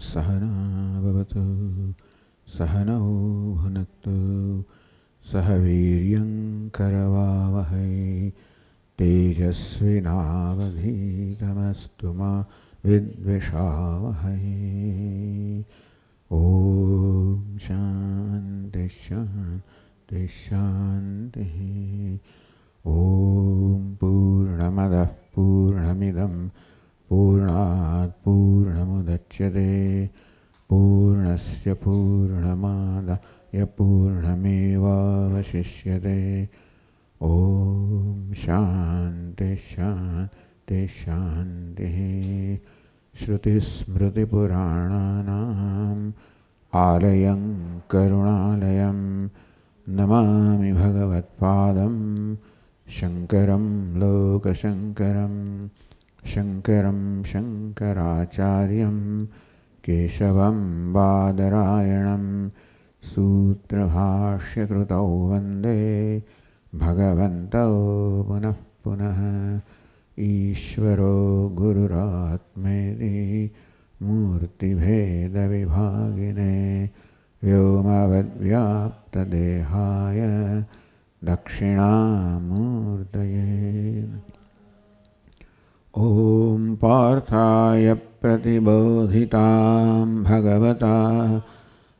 सहना भवतु सहनौ भुनक्तु सह वीर्यं करवावहै तेजस्विनावधीतमस्तु मा विद्विषावहै। ॐ शान्ति शान्ति शान्तिः। ॐ पूर्णमदः पूर्णमिदं पूर्णात् पूर्णमुदच्यते पूर्णस्य पूर्णमादाय पूर्णमेवावशिष्यते। ॐ शान्ति शान्ति शान्तिः। श्रुतिस्मृतिपुराणानाम् आलयं करुणालयं नमामि भगवत्पादं शङ्करं लोकशङ्करं शङ्करं शङ्कराचार्यं केशवं बादरायणं सूत्रभाष्यकृतौ वन्दे भगवन्तौ पुनः पुनः। ईश्वरो गुरुरात्मेति मूर्तिभेदविभागिने व्योमवद्व्याप्तदेहाय दक्षिणामूर्तये। ॐ पार्थाय प्रतिबोधितां भगवता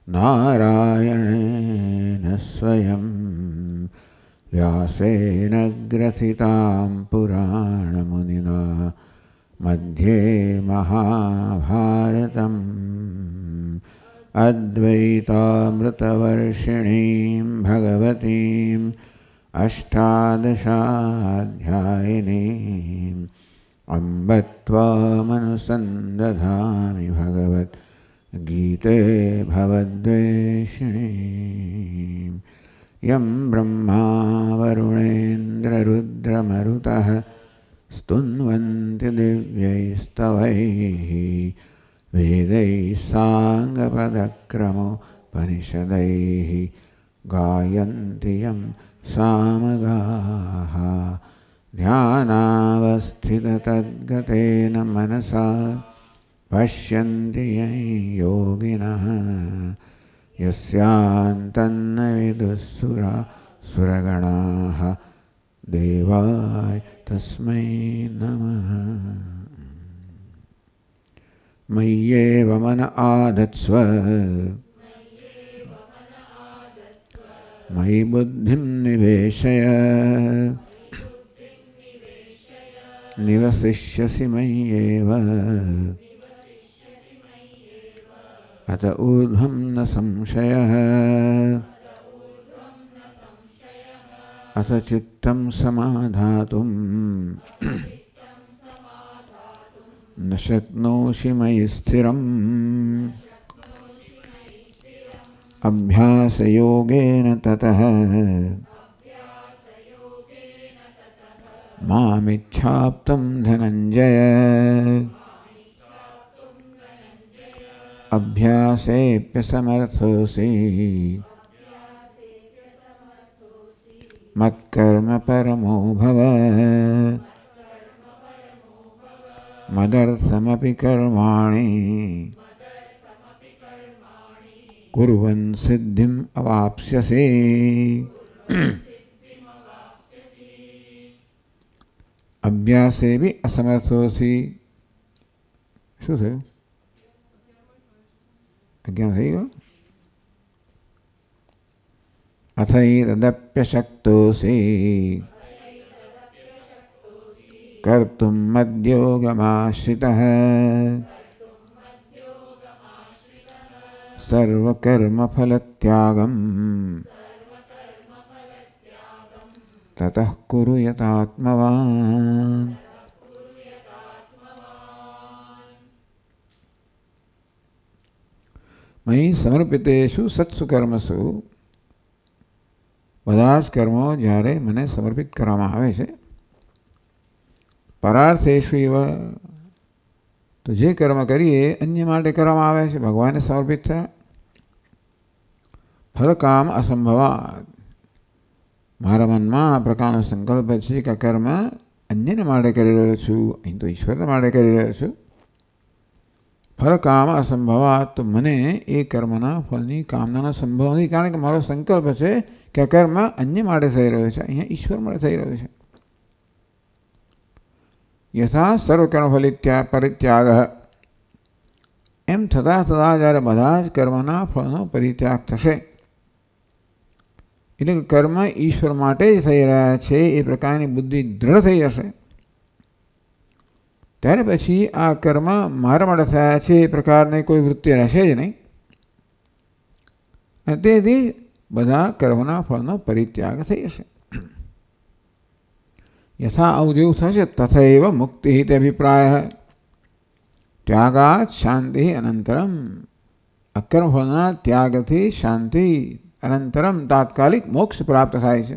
नारायणेन स्वयं व्यासेन ग्रथितां पुराणमुनिना मध्ये महाभारतम् अद्वैतामृतवर्षिणीं भगवतीम् अष्टादशाध्यायिनीम् अम्ब त्वामनुसन्दधामि भगवद्गीते भवद्वेषिणीम्। यं ब्रह्मा वरुणेन्द्ररुद्रमरुतः स्तुन्वन्ति दिव्यैस्तवैः वेदैः साङ्गपदक्रमोपनिषदैः गायन्ति यं सामगाः। ध्यानावस्थिततद्गतेन मनसा पश्यन्ति यं योगिनः यस्यान्तन्न विदुःसुरासुरगणाः देवाय तस्मै नमः। मय्येव मन आधत्स्व मयि बुद्धिं निवेशय निवसिष्यसि मय्येव अत ऊर्ध्वं न संशयः। अथ चित्तं समाधातुं न शक्नोषि मयि स्थिरम् अभ्यासयोगेन ततः मामिच्छाप्तुं धनञ्जय। अभ्यासेऽप्यसमर्थोऽसि मत्कर्म परमो भव मदर्थमपि कर्माणि कुर्वन् सिद्धिम् अवाप्स्यसि। अभ्यासे भी असमर्थोऽसि। શું થયું? અજ્ઞાન થઈ ગયો? અથૈતદપ્યશક્તોऽसि कर्तुं मद्योगमाश्रितः सर्वकर्मफलत्यागं ततः कुरु यतात्मवान्। मयि समर्पितेषु सत्सु कर्मसु બધા જ કર્મો જ્યારે મને સમર્પિત કરવામાં આવે છે પરાર્થેષુ એવ તો જે કર્મ કરીએ અન્ય માટે કરવામાં આવે છે ભગવાનને સમર્પિત થયા ફલકામ અસંભવાત મારા મનમાં આ પ્રકારનો સંકલ્પ છે કે કર્મ અન્યને માટે કરી રહ્યો છું અહીં તો ઈશ્વરને માટે કરી રહ્યો છું ફળ કામ અસંભવાત, તો મને એ કર્મના ફળની કામનાનો સંભવ નથી, કારણ કે મારો સંકલ્પ છે કે આ કર્મ અન્ય માટે થઈ રહ્યો છે, અહીંયા ઈશ્વર માટે થઈ રહ્યો છે. યથા સર્વકર્મ પરિત્યાગ, એમ થતાં થતાં જ્યારે બધા જ કર્મના ફળનો પરિત્યાગ થશે, એટલે કે કર્મ ઈશ્વર માટે જ થઈ રહ્યા છે એ પ્રકારની બુદ્ધિ દ્રઢ થઈ જશે, ત્યારે પછી આ કર્મ મારા માટે થયા છે એ પ્રકારની કોઈ વૃત્તિ રહેશે જ નહીં, અને તેથી બધા કર્મના ફળનો પરિત્યાગ થઈ જશે. યથા આવું જેવું થશે તથૈવ મુક્તિ તે અભિપ્રાય ત્યાગાત શાંતિ અનંતરમ, અકર્મ ફળના ત્યાગથી શાંતિ અનંતરમ તાત્કાલિક મોક્ષ પ્રાપ્ત થાય છે.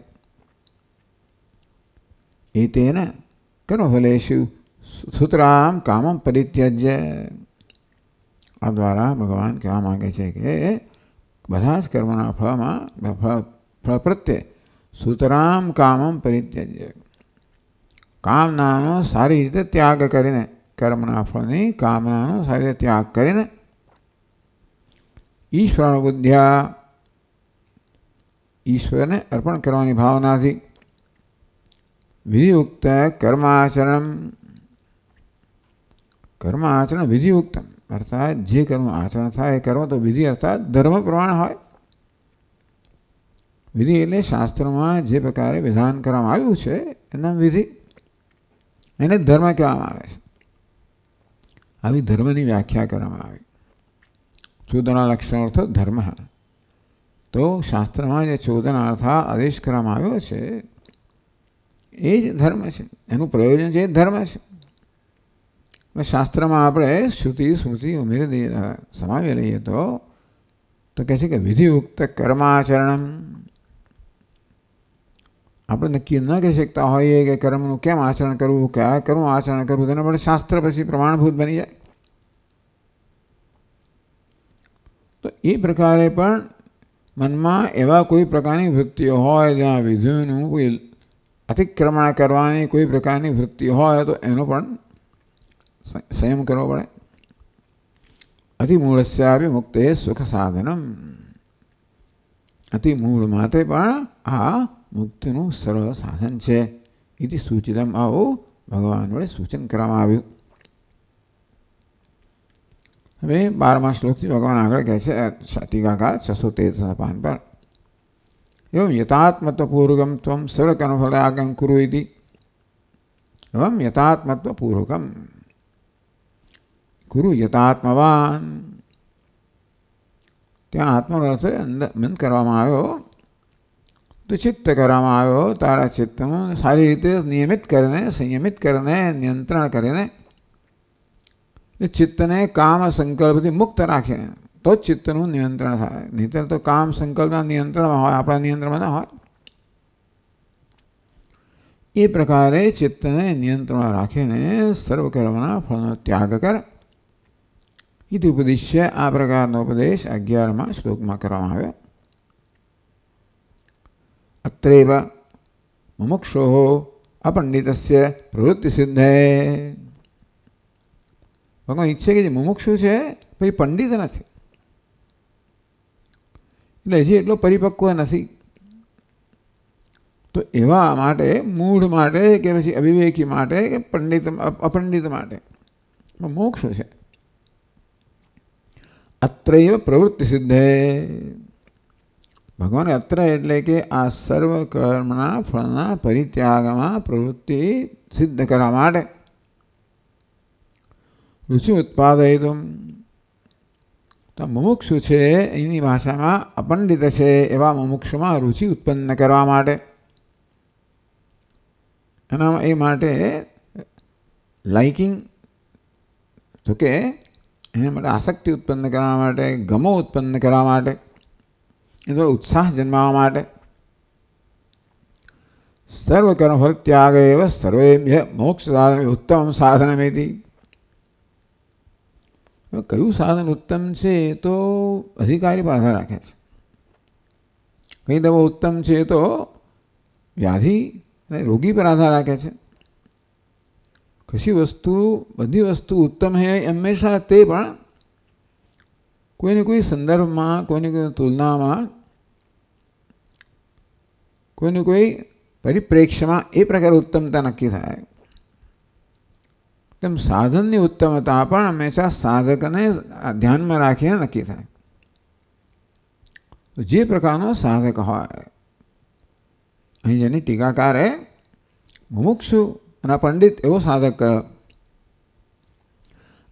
એ તેને કર્મફલેષુ સુતરામ કામમ પરિત્યજ્ય, આ દ્વારા ભગવાન કહેવા માગે છે કે બધા જ કર્મના ફળમાં ફળ પ્રત્યે સુતરામ કામમ પરિત્યજ્ય, કામનાનો સારી રીતે ત્યાગ કરીને, કર્મના ફળની કામનાનો સારી રીતે ત્યાગ કરીને, ઈશ્વર બુદ્ધ્યા, ઈશ્વરને અર્પણ કરવાની ભાવનાથી, વિધિયુક્ત કર્માચરણ, કર્માચરણ વિધિયુક્તમ, અર્થાત જે કર્મ આચરણ થાય એ કર્મ તો વિધિ અર્થાત ધર્મ પ્રમાણે હોય. વિધિ એટલે શાસ્ત્રોમાં જે પ્રકારે વિધાન કરવામાં આવ્યું છે એના વિધિ, એને ધર્મ કહેવામાં આવે છે. આવી ધર્મની વ્યાખ્યા કરવામાં આવી. ચોદના લક્ષણાર્થ ધર્મ, તો શાસ્ત્રમાં જે ચોદનાર્થ આદેશ કરવામાં આવ્યો છે એ જ ધર્મ છે, એનું પ્રયોજન છે એ ધર્મ છે. શાસ્ત્રમાં આપણે શ્રુતિ સ્મૃતિ ઉમેરી દઈએ, સમાવી લઈએ તો કહે છે કે વિધિયુક્ત કર્માચરણ, આપણે નક્કી ન કરી શકતા હોઈએ કે કર્મનું કેમ આચરણ કરવું, કયા કર્મ આચરણ કરવું, તેના માટે શાસ્ત્ર પછી પ્રમાણભૂત બની જાય. તો એ પ્રકારે પણ મનમાં એવા કોઈ પ્રકારની વૃત્તિઓ હોય જ્યાં વિધિનું કોઈ અતિક્રમણ કરવાની કોઈ પ્રકારની વૃત્તિ હોય તો એનો પણ સંયમ કરવો પડે. અતિમૂળસ્યાપી મુક્તે સુખ સાધનમ, અતિમૂળ માટે પણ આ મુક્તિનું સરળ સાધન છે. ઇતિ સૂચિતમ, આવું ભગવાન વડે સૂચન કરવામાં આવ્યું. હવે 12મા શ્લોકથી ભગવાન આગળ કહે છે ટીકાકાર 613 પાન પર, એવમ યથાત્મત્વપૂર્વકમ ત્વમ સર્વકર્મફલાગમ કુરુ ઇતિ, એવમ યથાત્મત્વપૂર્વકમ કુરુ યથાત્મવાન, ત્યાં આત્માનો અર્થ બંધ કરવામાં આવ્યો, તો ચિત્ત કરવામાં આવ્યો, તારા ચિત્તનું સારી રીતે નિયમિત કરીને, સંયમિત કરીને, નિયંત્રણ કરીને, ચિત્તને કામ સંકલ્પથી મુક્ત રાખીને તો જ ચિત્તનું નિયંત્રણ થાય, નહીંતર તો કામ સંકલ્પના નિયંત્રણમાં હોય, આપણા નિયંત્રણમાં ના હોય. એ પ્રકારે ચિત્તને નિયંત્રણમાં રાખીને સર્વકર્મના ફળનો ત્યાગ કર. ઇતિ ઉપદેશ્ય, આ પ્રકારનો ઉપદેશ 11મા શ્લોકમાં કરવામાં આવ્યો. અત્રેવ મુમુક્ષો અપંડિતસ્ય પ્રવૃત્તિ સિદ્ધે, ભગવાન ઈચ્છે કે જે મુમુક્ષુ છે પછી પંડિત નથી, એટલે હજી એટલો પરિપક્વ નથી, તો એવા માટે, મૂઢ માટે કે પછી અવિવેકી માટે કે પંડિત અપંડિત માટે મોક્ષ છે. અત્રૈવ પ્રવૃત્તિ સિદ્ધે, ભગવાન અત્ર એટલે કે આ સર્વ કર્મના ફળના પરિત્યાગમાં પ્રવૃત્તિ સિદ્ધ કરવા માટે, રુચિ ઉત્પાદયિતુમ, તો મુમુક્ષુ છે એની ભાષામાં અપંડિત છે એવા મુમુક્ષુમાં રુચિ ઉત્પન્ન કરવા માટે, એના એ માટે લાઇકિંગ, તો કે એના માટે આસક્તિ ઉત્પન્ન કરવા માટે, ગમો ઉત્પન્ન કરવા માટે, એનો ઉત્સાહ જન્માવા માટે, સર્વકર્મફળ ત્યાગ એવ સર્વેભ્ય મોક્ષ સાધન ઉત્તમ સાધનમેથી. કયું સાધન ઉત્તમ છે તો અધિકારી પર આધાર રાખે છે. કઈ દવા ઉત્તમ છે તો વ્યાધિ અને રોગી પર આધાર રાખે છે. કશી વસ્તુ, બધી વસ્તુ ઉત્તમ હે હંમેશા તે પણ કોઈને કોઈ સંદર્ભમાં, કોઈની કોઈ તુલનામાં, કોઈને કોઈ પરિપ્રેક્ષ્યમાં એ પ્રકારે ઉત્તમતા નક્કી થાય. તેમ સાધનની ઉત્તમતા પણ હંમેશા સાધકને ધ્યાનમાં રાખીને નક્કી થાય. જે પ્રકારનો સાધક હોય, અહીં જેની ટીકાકારે મુમુક્ષુ અને પંડિત એવો સાધક કયો,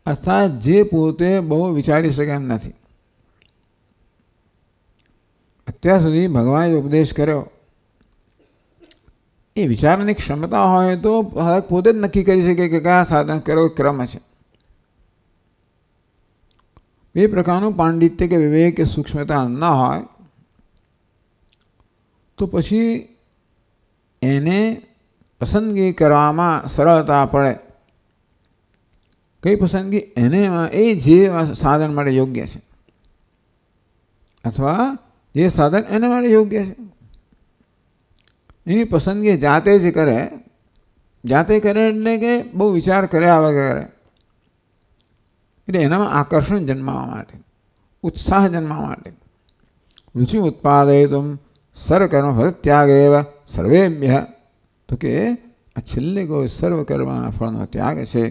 અર્થાત જે પોતે બહુ વિચારી શકે એમ નથી. અત્યાર સુધી ભગવાને જે ઉપદેશ કર્યો એ વિચારવાની ક્ષમતા હોય તો સાધક પોતે જ નક્કી કરી શકે કે કયા સાધન કર્યો ક્રમ છે. બે પ્રકારનું પાંડિત્ય કે વિવેક કે સૂક્ષ્મતા ન હોય તો પછી એને પસંદગી કરવામાં સરળતા પડે. કઈ પસંદગી? એને એ જે સાધન માટે યોગ્ય છે અથવા જે સાધન એના માટે યોગ્ય છે એની પસંદગી જાતે જ કરે. જાતે કરે એટલે કે બહુ વિચાર કર્યા વગર, એટલે એનામાં આકર્ષણ જન્માવા માટે, ઉત્સાહ જન્માવા માટે. રુચિ ઉત્પાદયિતુમ સર્વકર્મ ફલત્યાગ એવ સર્વેભ્ય, તો કે આ છેલ્લે કોઈ સર્વકર્મના ફળનો ત્યાગ છે.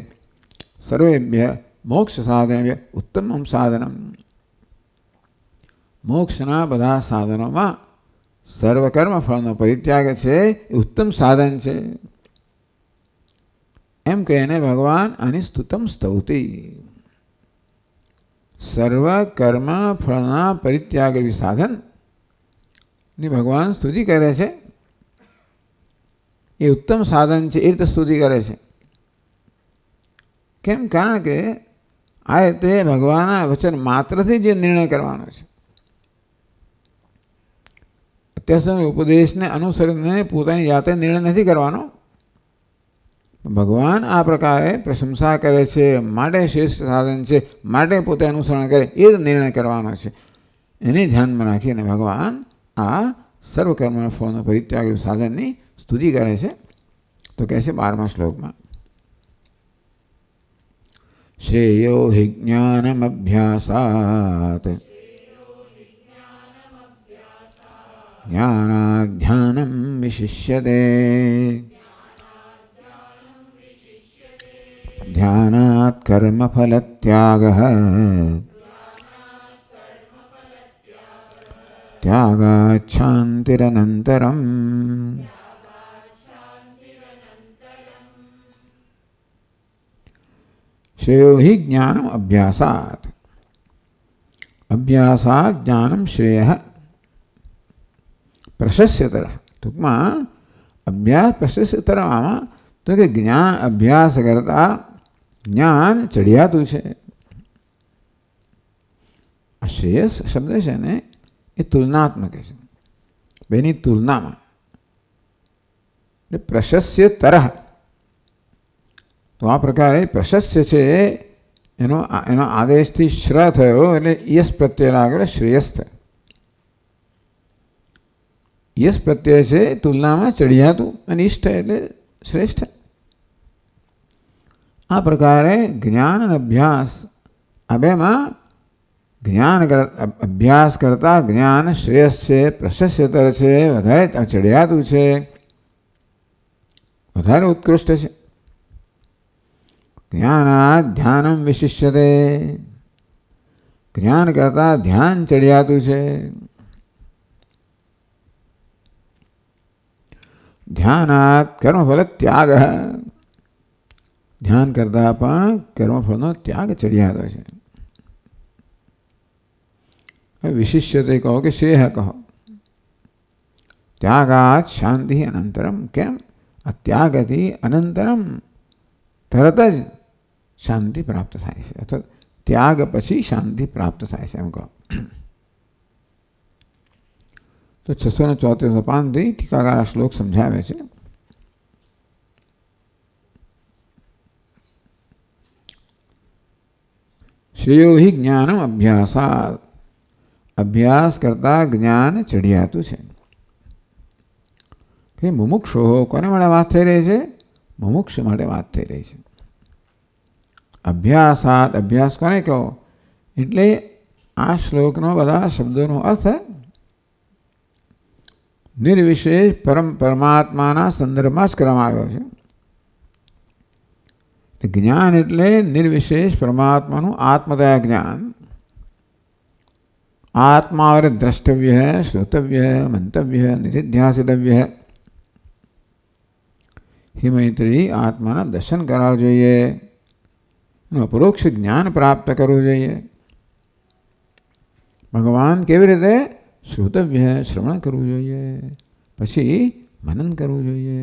સર્વેભ્ય મોક્ષ સાધન ઉત્તમ સાધનમ, મોક્ષના બધા સાધનોમાં સર્વકર્મ ફળનો પરિત્યાગ છે એ ઉત્તમ સાધન છે. એમ કહીને ભગવાન આની સ્તુતમ સ્તૌતી, સર્વકર્મ ફળના પરિત્યાગ સાધનની ભગવાન સ્તુતિ કરે છે. એ ઉત્તમ સાધન છે એ રીતે સ્તુતિ કરે છે. કેમ? કારણ કે આ રીતે ભગવાનના વચન માત્રથી જે નિર્ણય કરવાનો છે, અત્યાર સુધી ઉપદેશને અનુસરીને પોતાની જાતે નિર્ણય નથી કરવાનો. ભગવાન આ પ્રકારે પ્રશંસા કરે છે માટે શ્રેષ્ઠ સાધન છે, માટે પોતે અનુસરણ કરે એ જ નિર્ણય કરવાનો છે. એને ધ્યાનમાં રાખીને ભગવાન આ સર્વકર્મ ફળનો પરિત્યાગ સાધનની સ્તુતિ કરે છે. તો કહે છે 12મા શ્લોકમાં, શ્રેયો હિ જ્ઞાનમ અભ્યાસાત જ્ઞાનાધ્યાનમ વિશિષ્યતે ધ્યાનાત કર્મફલ ત્યાગઃ ત્યાગાત શાંતિરનંતરમ. શ્રેયો હિ જ્ઞાનમ અભ્યાસાત, અભ્યાસાત જ્ઞાનમ શ્રેય પ્રશસ્યતર. ટૂંકમાં અભ્યાસ પ્રશસ્યતર આમાં તો કે જ્ઞાન અભ્યાસ કરતા જ્ઞાન ચડિયાતું છે. આ શ્રેયસ શબ્દ છે ને એ તુલનાત્મક છે, બેની તુલનામાં. એટલે પ્રશસ્યતર, તો આ પ્રકારે પ્રશસ્ય છે એનો આદેશથી શ્ર થયો એટલે યશ પ્રત્યય આગળ શ્રેયસ થયો. યશ પ્રત્યય છે તુલનામાં ચડિયાતું અને ઈષ્ટ એટલે શ્રેષ્ઠ. આ પ્રકારે જ્ઞાન અને અભ્યાસ આ બેમાં જ્ઞાન અભ્યાસ કરતા જ્ઞાન શ્રેષ્ઠ છે, પ્રશસ્યતર છે, વધારે ચડિયાતું છે, વધારે ઉત્કૃષ્ટ છે. જ્ઞાનાત ધ્યાનમ વિશિષ્યતે, જ્ઞાન કરતા ધ્યાન ચડિયાતું છે. ધ્યાનાત કર્મફલ ત્યાગ, ધ્યાન કરતા પણ કર્મફળનો ત્યાગ ચડિયાતો છે. વિશિષ્યતે કહો કે શ્રેય કહો. ત્યાગાત શાંતિ અનંતરમ. કેમ? આ ત્યાગથી અનંતરમ તરત જ શાંતિ પ્રાપ્ત થાય છે, અથવા ત્યાગ પછી શાંતિ પ્રાપ્ત થાય છે એમ કહો. તો 674 પાનથી ટીકાકાર શ્લોક સમજાવે છે. શ્રેયો હિ જ્ઞાનમ અભ્યાસાત, અભ્યાસ કરતા જ્ઞાન ચડિયાતું છે. કે મુમુક્ષો કોને માટે વાત થઈ રહી છે? મુમુક્ષ માટે વાત થઈ રહી છે. અભ્યાસાત, અભ્યાસ કોને કહો? એટલે આ શ્લોકનો બધા શબ્દોનો અર્થ નિર્વિશેષ પરમાત્માના સંદર્ભમાં જ કરવામાં આવ્યો છે. જ્ઞાન એટલે નિર્વિશેષ પરમાત્માનું આત્મદયા જ્ઞાન. આત્મા और દ્રષ્ટવ્ય, શ્રોતવ્ય, મંતવ્ય, નિધિધ્યાસિતવ્ય. હે મૈત્રી, આત્માના દર્શન કરવા જોઈએ, અપરોક્ષ જ્ઞાન પ્રાપ્ત કરવું જોઈએ. ભગવાન કેવી રીતે? શ્રોતવ્ય, શ્રવણ કરવું જોઈએ, પછી મનન કરવું જોઈએ,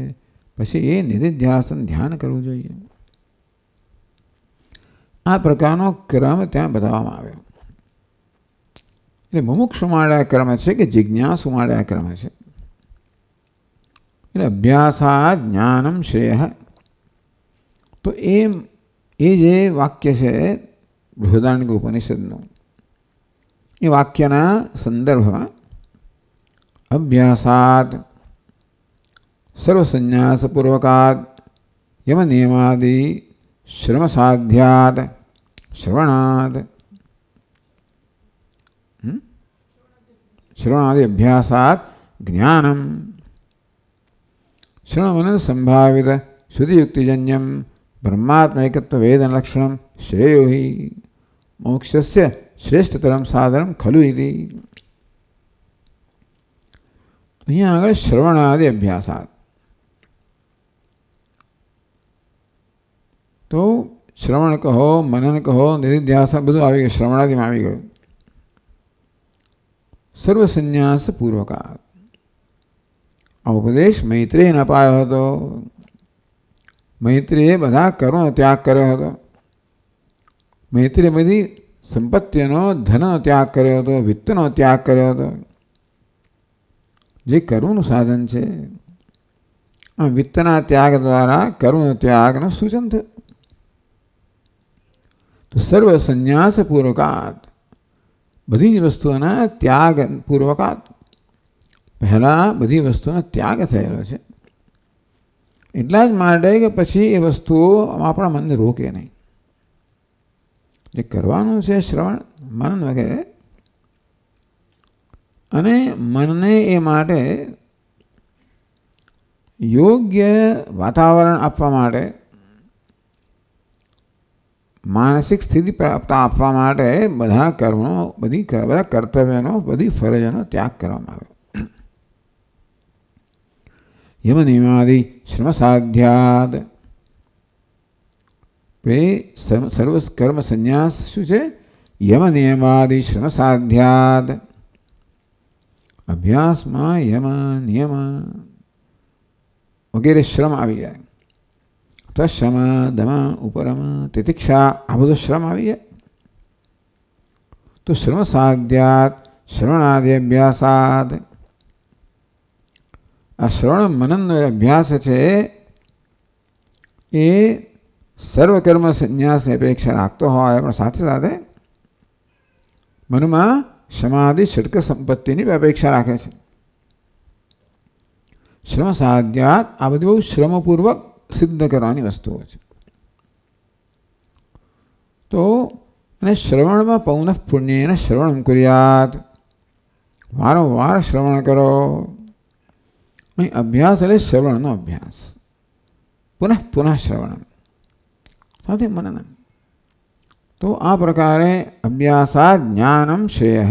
પછી નિધિધ્યાસન, ધ્યાન કરવું જોઈએ. આ પ્રકારનો ક્રમ ત્યાં બતાવવામાં આવ્યો. એટલે મુમુક્ષુ માટે આ ક્રમ છે કે જિજ્ઞાસુ માટે આ ક્રમ છે. એટલે અભ્યાસાદ જ્ઞાનમ શ્રેય. તો એ જે વાક્ય છે બૃહદારણ્યક ઉપનિષદનું, એ વાક્યના સંદર્ભમાં અભ્યાસાદ સર્વસન્યાસપૂર્વકાદ યમ નિયમાદિ શ્રમ સાધ્યાદ શ્રવણાદ શ્રવણાદિ અભ્યાસાદ જ્ઞાનમ શ્રવણ સંભાવિત શ્રુતિયુક્તિજન્યમ બ્રહ્માત્મૈકત્વ વેદન લક્ષણમ શ્રેયો હિ મોક્ષસ્ય શ્રેષ્ઠતરમ સાધનમ ખલુ ઇતિ. અહીંયા આગળ શ્રવણાદિ અભ્યાસાત. તો શ્રવણ કહો, મનન કહો, નિધિધ્યાસન બધું આવી ગયું, શ્રવણાદિમાં આવી ગયું. સર્વસન્યાસ પૂર્વકાત. આ ઉપદેશ મૈત્રેયને અપાયો હતો. મૈત્રીએ બધા કર્મનો ત્યાગ કર્યો હતો. મૈત્રીએ બધી સંપત્તિનો, ધનનો ત્યાગ કર્યો હતો, વિત્તનો ત્યાગ કર્યો હતો. જે કર્મનું સાધન છે, આ વિત્તના ત્યાગ દ્વારા કર્મનો ત્યાગનું સૂચન થયું. તો સર્વ સંન્યાસ પૂર્વકાત, બધી જ વસ્તુઓના ત્યાગ પૂર્વકાત. પહેલાં બધી વસ્તુનો ત્યાગ થયેલો છે. એટલા જ માટે કે પછી એ વસ્તુઓ આપણા મનને રોકે નહીં. જે કરવાનું છે શ્રવણ, મનન વગેરે, અને મનને એ માટે યોગ્ય વાતાવરણ આપવા માટે, માનસિક સ્થિતિ પ્રાપ્ત આપવા માટે બધા કર્મો, બધા કર્તવ્યનો, બધી ફરજોનો ત્યાગ કરવામાં આવ્યો. યમ નિયમાદિ શ્રમ સાધ્યાદ. સર્વ કર્મ સંન્યાસ શું છે? યમ નિયમાદિ શ્રમ સાધ્યાદ. અભ્યાસમાં યમ, નિયમ વગેરે શ્રમ આવી જાય. તો શમ, દમ, ઉપરમ, તિતિક્ષા, આ બધો શ્રમ આવી જાય. તો શ્રમ સાધ્યાત શ્રવણાદિ અભ્યાસાદ. આ શ્રવણ મનનનો અભ્યાસ છે એ સર્વકર્મ સંન્યાસની અપેક્ષા રાખતો હોય, પણ સાથે સાથે મનમાં સમાધિ ષટક સંપત્તિની અપેક્ષા રાખે છે. શ્રમ સાધ્યાત, આ બધી બહુ શ્રમપૂર્વક સિદ્ધ કરવાની વસ્તુઓ છે. તો અને શ્રવણમાં પૌનઃ પુણ્યેન શ્રવણમ કુર્યાત. વારંવાર શ્રવણ કરો. અહીં અભ્યાસ એટલે શ્રવણનો અભ્યાસ, પુનઃ પુનઃ શ્રવણ સાથે મનન. તો આ પ્રકારે અભ્યાસાદ જ્ઞાનમ શ્રેય.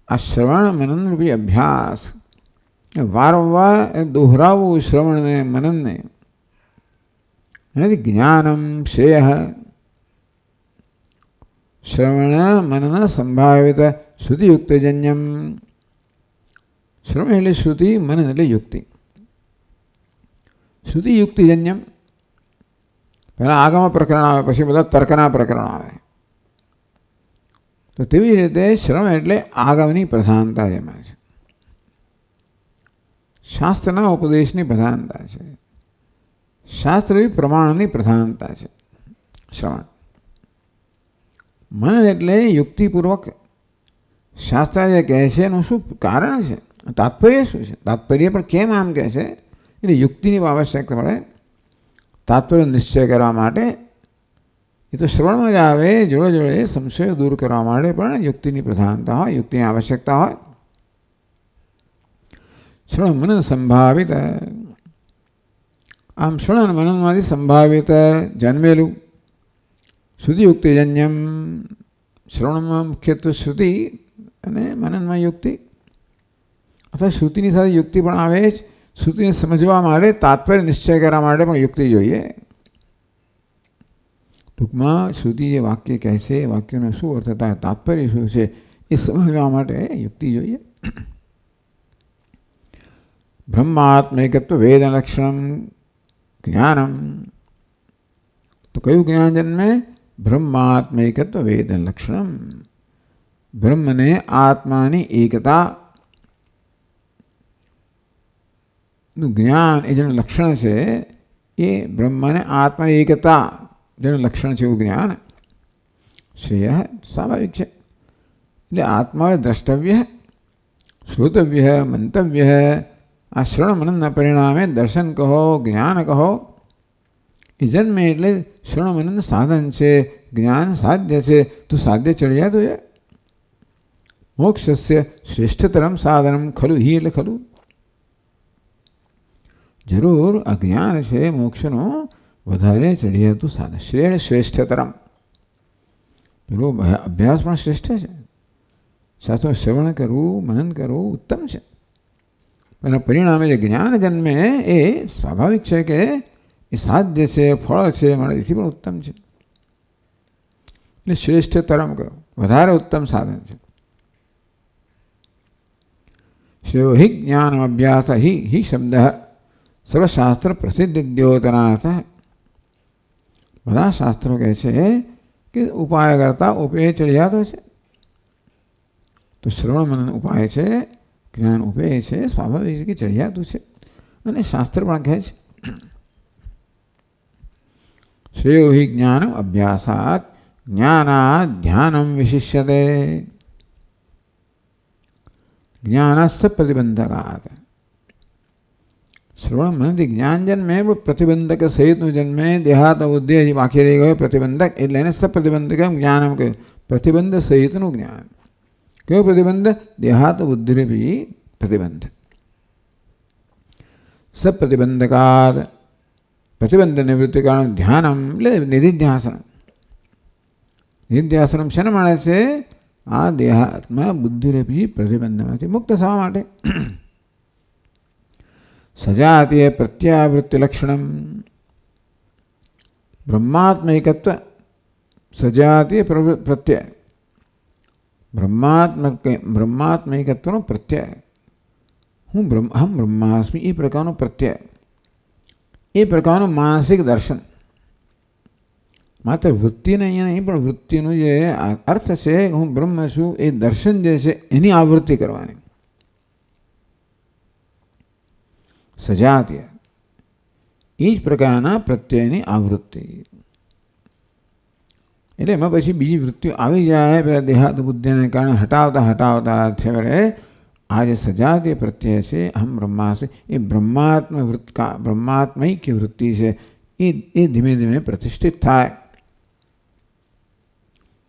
આ શ્રવણ મનન રૂપી અભ્યાસ વારંવાર દોહરાવવું શ્રવણને, મનનને, એનાથી જ્ઞાનમ શ્રેય. શ્રવણ મનન સંભાવિત શ્રુતિયુક્તજન્યમ. શ્રવણ એટલે શ્રુતિ, મનન એટલે યુક્તિ. શ્રુતિયુક્તિજન્યમ, પહેલાં આગમ પ્રકરણ આવે, પછી બધા તર્કના પ્રકરણો આવે. તો તેવી રીતે શ્રવણ એટલે આગમની પ્રધાનતા એમાં છે, શાસ્ત્રના ઉપદેશની પ્રધાનતા છે, શાસ્ત્રી પ્રમાણની પ્રધાનતા છે શ્રવણ. મનન એટલે યુક્તિપૂર્વક શાસ્ત્ર જે કહે છે એનું શું કારણ છે, તાત્પર્ય શું છે, તાત્પર્ય પણ કેમ આમ કહે છે, એટલે યુક્તિની આવશ્યકતા પડે. તાત્પર્ય નિશ્ચય કરવા માટે એ તો શ્રવણમાં જ આવે. જોડે જોડે સંશયો દૂર કરવા માટે પણ યુક્તિની પ્રધાનતા હોય, યુક્તિની આવશ્યકતા હોય. શ્રવણ મનન સંભાવિત, આમ શ્રવણ મનનમાંથી સંભાવિત જન્મેલું શ્રુતિયુક્તિજન્યમ. શ્રવણમાં મુખ્યત્વે શ્રુતિ અને મનનમાં યુક્તિ, અથવા શ્રુતિની સાથે યુક્તિ પણ આવે જ. શ્રુતિને સમજવા માટે, તાત્પર્ય નિશ્ચય કરવા માટે પણ યુક્તિ જોઈએ. ટૂંકમાં શ્રુતિ જે વાક્ય કહે છે એ વાક્યનો શું અર્થ થાય, તાત્પર્ય શું છે એ સમજવા માટે યુક્તિ જોઈએ. બ્રહ્માત્મૈકત્વ વેદ લક્ષણમ જ્ઞાનમ. તો કયું જ્ઞાન જન્મે? બ્રહ્માત્મૈકત્વ વેદ લક્ષણમ. બ્રહ્મને આત્માની એકતા નું જ્ઞાન એ જેનું લક્ષણ છે, એ બ્રહ્મને આત્માની એકતા જેનું લક્ષણ છે એવું જ્ઞાન. શ્રેય સ્વાભાવિક છે. એટલે આત્મા દ્રષ્ટવ્ય, શ્રોતવ્ય, મંતવ્ય. આ શ્રવણ મનનના પરિણામે દર્શન કહો, જ્ઞાન કહો, એ જન્મે એટલે શ્રવણ મનન સાધન છે, જ્ઞાન સાધ્ય છે. તો સાધ્ય ચડિયાતું છે. મોક્ષસ્ય શ્રેષ્ઠતરમ સાધનમ ખલું. હિ એટલે ખલું. જરૂર આ જ્ઞાન છે મોક્ષનું વધારે ચડિયાતું સાધન. શ્રેષ્ઠ શ્રેષ્ઠતરમ. પેલો અભ્યાસ પણ શ્રેષ્ઠ છે. સાથે શ્રવણ કરવું, મનન કરવું ઉત્તમ છે. પણ પરિણામે જે જ્ઞાન જન્મે એ સ્વાભાવિક છે કે એ સાધ્ય છે, ફળ છે, મળે એથી પણ ઉત્તમ છે. એટલે શ્રેષ્ઠતરમ કરો, વધારે ઉત્તમ સાધન છે. શ્રેયો હિ જ્ઞાન અભ્યાસ. હિ શબ્દ સર્વશાસ્ત્ર પ્રસિદ્ધ દ્યોતનાથ. બધા શાસ્ત્રો કહે છે કે ઉપાય કરતા ઉપેય ચડિયાતો છે. તો શ્રવણ મનન ઉપાય છે, જ્ઞાન ઉપેય છે, સ્વાભાવિક છે કે ચડિયાતું છે. અને શાસ્ત્ર પણ કહે છે શ્રેયો હિ જ્ઞાન અભ્યાસાત જ્ઞાનાદ ધ્યાનમ વિશિષ્યતે. જ્ઞાનસ્થ પ્રતિબંધકાત. શ્રવણ મનથી જ્ઞાન જન્મે, પ્રતિબંધક સહિતનું જન્મે. દેહાત બુદ્ધિ હજી બાકી રહી ગયો પ્રતિબંધક, એટલે એને સપ્રતિબંધક જ્ઞાનમ કહ્યું. પ્રતિબંધ સહિતનું જ્ઞાન. કયો પ્રતિબંધ? દેહાત બુદ્ધિ પ્રતિબંધ. સપ્રતિબંધકાત પ્રતિબંધ નિવૃત્તિ કારણ ધ્યાનમ એટલે નિધિધ્યાસન. નિધિધ્યાસન શેને મળે છે? આ દેહાત્મા બુદ્ધિરૂપી પ્રતિબંધમાંથી મુક્ત થવા માટે. સજાતીય પ્રત્યાવૃત્તિ લક્ષણમ. બ્રહ્માત્મૈકત્વ સજાતીય પ્રત્યય. બ્રહ્માત્મૈકત્વનો પ્રત્યય. હું અહમ બ્રહ્માસ્મિ એ પ્રકારનો પ્રત્યય, એ પ્રકારનું માનસિક દર્શન. માત્ર વૃત્તિને અહીંયા નહીં, પણ વૃત્તિનું જે અર્થ છે હું બ્રહ્મ છું એ દર્શન જે છે એની આવૃત્તિ કરવાની. સજાતીય એ જ પ્રકારના પ્રત્યયની આવૃત્તિ. એટલે એમાં પછી બીજી વૃત્તિઓ આવી જાય. પેલા દેહાત બુદ્ધિને કારણે હટાવતા હટાવતા છેવટે આ જે સજાતીય પ્રત્યય છે અહમ બ્રહ્માસ્મિ એ બ્રહ્માત્મૈક્ય વૃત્તિ છે એ ધીમે ધીમે પ્રતિષ્ઠિત થાય.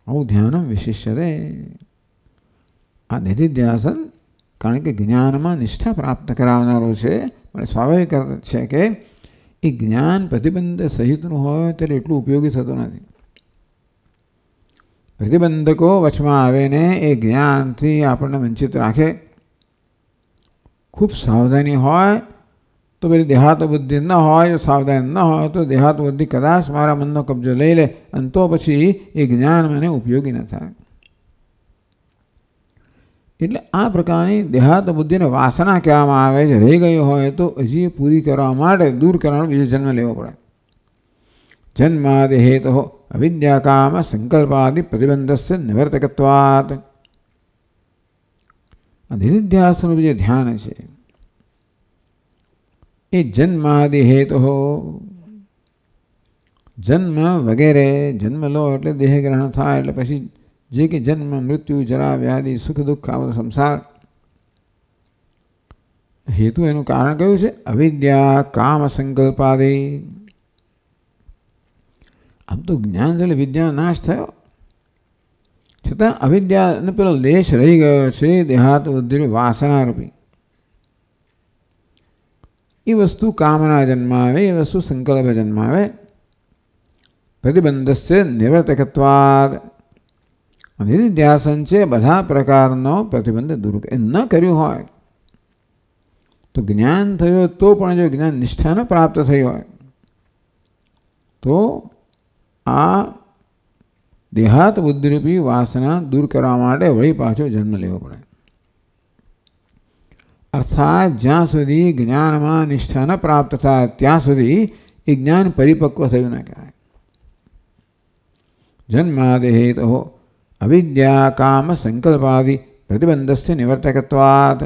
આવું ધ્યાન વિશિષ્યતે. આ નિધિધ્યાસન કારણ કે જ્ઞાનમાં નિષ્ઠા પ્રાપ્ત કરાવનારો છે. પણ સ્વાભાવિક છે કે એ જ્ઞાન પ્રતિબંધ સહિતનું હોય ત્યારે એટલું ઉપયોગી થતું નથી. પ્રતિબંધકો વચમાં આવે ને એ જ્ઞાનથી આપણને વંચિત રાખે. ખૂબ સાવધાની હોય તો પેલી દેહાત બુદ્ધિ ન હોય, જો સાવધાન ન હોય તો દેહાત બુદ્ધિ કદાચ મારા મનનો કબજો લઈ લે અને તો પછી એ જ્ઞાન મને ઉપયોગી ન થાય. એટલે આ પ્રકારની દેહાત બુદ્ધિને વાસના કહેવામાં આવે છે. રહી ગઈ હોય તો હજી પૂરી કરવા માટે દૂર કરવાનો બીજો જન્મ લેવો પડે. જન્માદિ હેતો અવિદ્યા કામ સંકલ્પાદિ પ્રતિબંધસ્ય નિવર્તકત્વાત. આ નિધિધ્યાસનું જે ધ્યાન છે એ જન્માદિ હેતુ, જન્મ વગેરે. જન્મ લો એટલે દેહ ગ્રહણ થાય એટલે પછી જે કે જન્મ મૃત્યુ જરા વ્યાધિ સુખ દુઃખ આ બધો સંસાર. હેતુ એનું કારણ કયું છે? અવિદ્યા કામ સંકલ્પાદિ. આમ તો જ્ઞાન એટલે વિદ્યાનો નાશ થયો, છતાં અવિદ્યાનો પેલો લેશ રહી ગયો છે, દેહાત બુદ્ધિ વાસના રૂપી. એ વસ્તુ કામના જન્માવે, એ વસ્તુ સંકલ્પ જન્માવે. પ્રતિબંધસ્ય નિવર્તકત્વાદ. નિધિધ્યાસન છે બધા પ્રકારનો પ્રતિબંધ દૂર ન કર્યું હોય તો જ્ઞાન થયું, તો પણ જો જ્ઞાન નિષ્ઠા ન પ્રાપ્ત થઈ હોય તો આ દેહાત બુદ્ધિરૂપી વાસના દૂર કરવા માટે વળી પાછો જન્મ લેવો પડે. અર્થાત જ્યાં સુધી જ્ઞાનમાં નિષ્ઠા ન પ્રાપ્ત થાય ત્યાં સુધી એ જ્ઞાન પરિપક્વ થયું ન કહેવાય. જન્માદેહેતો અવિદ્યા કામ સંકલ્પાદિ પ્રતિબંધસ્ય નિવર્તકત્વાત.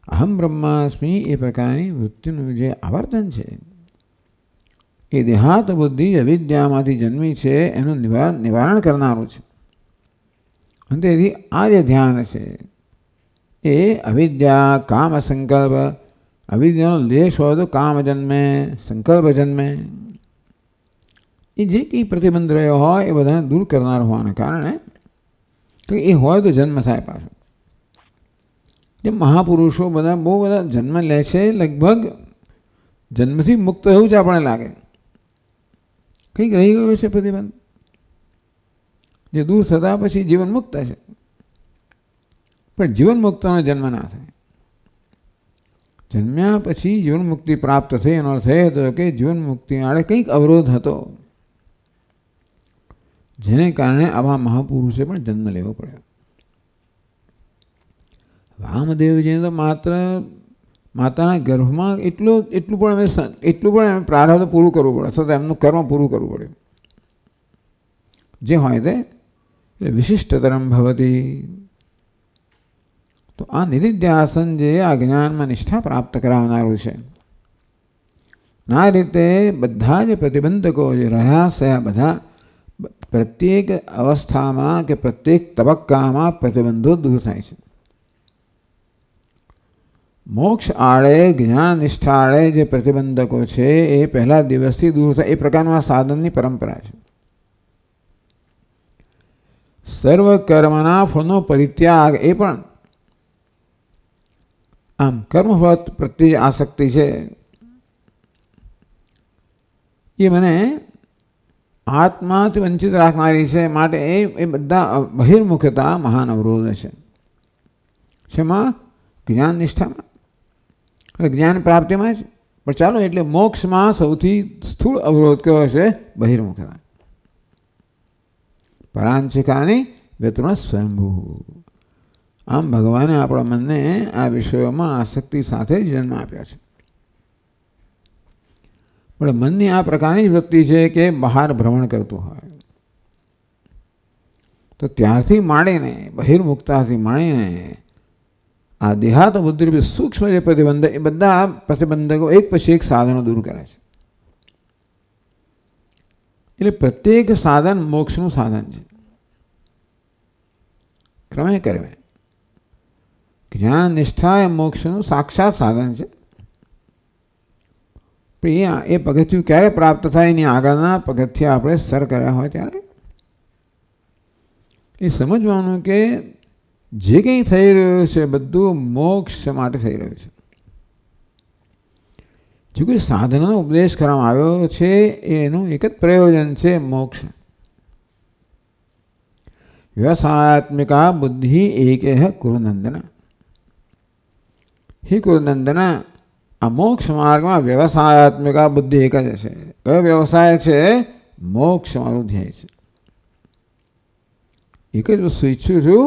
અહમ બ્રહ્માસ્મિ એ પ્રકારની વૃત્તિનું જે આવર્તન છે એ દેહાત બુદ્ધિ અવિદ્યામાંથી જન્મી છે એનું નિવારણ કરનારું છે. અને તેથી આ જે ધ્યાન છે એ અવિદ્યા કામ સંકલ્પ, અવિદ્યાનો લેશ હોય તો કામ જન્મે, સંકલ્પ જન્મે, એ જે કંઈ પ્રતિબંધ રહ્યો હોય એ બધાને દૂર કરનાર હોવાને કારણે તો એ હોય તો જન્મ થાય પાછો. જે મહાપુરુષો બધા બહુ બધા જન્મ લે છે, લગભગ જન્મથી મુક્ત એવું જ આપણને લાગે, કંઈક રહી ગયું છે પ્રતિબંધ જે દૂર થતાં પછી જીવન મુક્ત છે. પણ જીવન મુક્તનો જન્મ ના થાય. જન્મ્યા પછી જીવન મુક્તિ પ્રાપ્ત થઈ એનો અર્થ એ હતો કે જીવન મુક્તિ આડે કંઈક અવરોધ હતો, જેને કારણે આવા મહાપુરુષે પણ જન્મ લેવો પડ્યો. વામદેવજીને તો માત્ર માતાના ગર્ભમાં એટલું પણ પ્રારબ્ધ પૂરું કરવું પડે, અથવા એમનું કર્મ પૂરું કરવું પડ્યું. જે હોય તે વિશિષ્ટતરમ ભવતી. તો આ નિધિધ્યાસન જે આ જ્ઞાનમાં નિષ્ઠા પ્રાપ્ત કરાવનારું છે, આ રીતે બધા જ પ્રતિબંધકો જે રહ્યા છે બધા પ્રત્યેક અવસ્થામાં કે પ્રત્યેક તબક્કામાં પ્રતિબંધો દૂર થાય છે. મોક્ષ આડે જ્ઞાન નિષ્ઠા આડે જે પ્રતિબંધકો છે એ પહેલા દિવસથી દૂર થાય એ પ્રકારના સાધનની પરંપરા છે. સર્વ કર્મના ફળનો પરિત્યાગ એ પણ આમ કર્મફળ પ્રત્યે આસક્તિ છે એ મને આત્માથી વંચિત રાખનારી છે, માટે એ બધા બહિર્મુખતા મહાન અવરોધ છે. શેમાં? જ્ઞાન નિષ્ઠામાં અને જ્ઞાન પ્રાપ્તિમાં જ. પણ ચાલો એટલે મોક્ષમાં સૌથી સ્થૂળ અવરોધ કયો છે? બહિર્મુખતા. પરાંચિકાની વ્યતૃણ સ્વયંભૂ. આમ ભગવાને આપણા મનને આ વિષયોમાં આસક્તિ સાથે જન્મ આપ્યા છે. પણ મનની આ પ્રકારની વૃત્તિ છે કે બહાર ભ્રમણ કરતું હોય તો ત્યારથી માંડીને બહિર્મુખતાથી માંડીને આ દેહાત બુદ્ધિ સૂક્ષ્મ જે પ્રતિબંધ એ બધા પ્રતિબંધકો એક પછી એક સાધનો દૂર કરે છે. એટલે પ્રત્યેક સાધન મોક્ષનું સાધન છે. ક્રમે ક્રમે જ્ઞાન નિષ્ઠા એ મોક્ષનું સાક્ષાત સાધન છે. એ પગથિયું ક્યારે પ્રાપ્ત થાય એની આગળના પગથિયા આપણે સર કર્યા હોય ત્યારે એ સમજવાનું કે જે કંઈ થઈ રહ્યું છે બધું મોક્ષ માટે થઈ રહ્યું છે. જો કોઈ સાધનનો ઉપદેશ કરવામાં આવ્યો છે એનું એક જ પ્રયોજન છે મોક્ષ. વ્યવસાયાત્મિકા બુદ્ધિ એક કુરુનંદન. હે કુરુનંદન, આ મોક્ષ માર્ગમાં વ્યવસાયાત્મિકા બુદ્ધિ એક જ છે. કયો વ્યવસાય છે? મોક્ષ મારું ધ્યેય છે. એક જ વસ્તુ ઈચ્છું છું,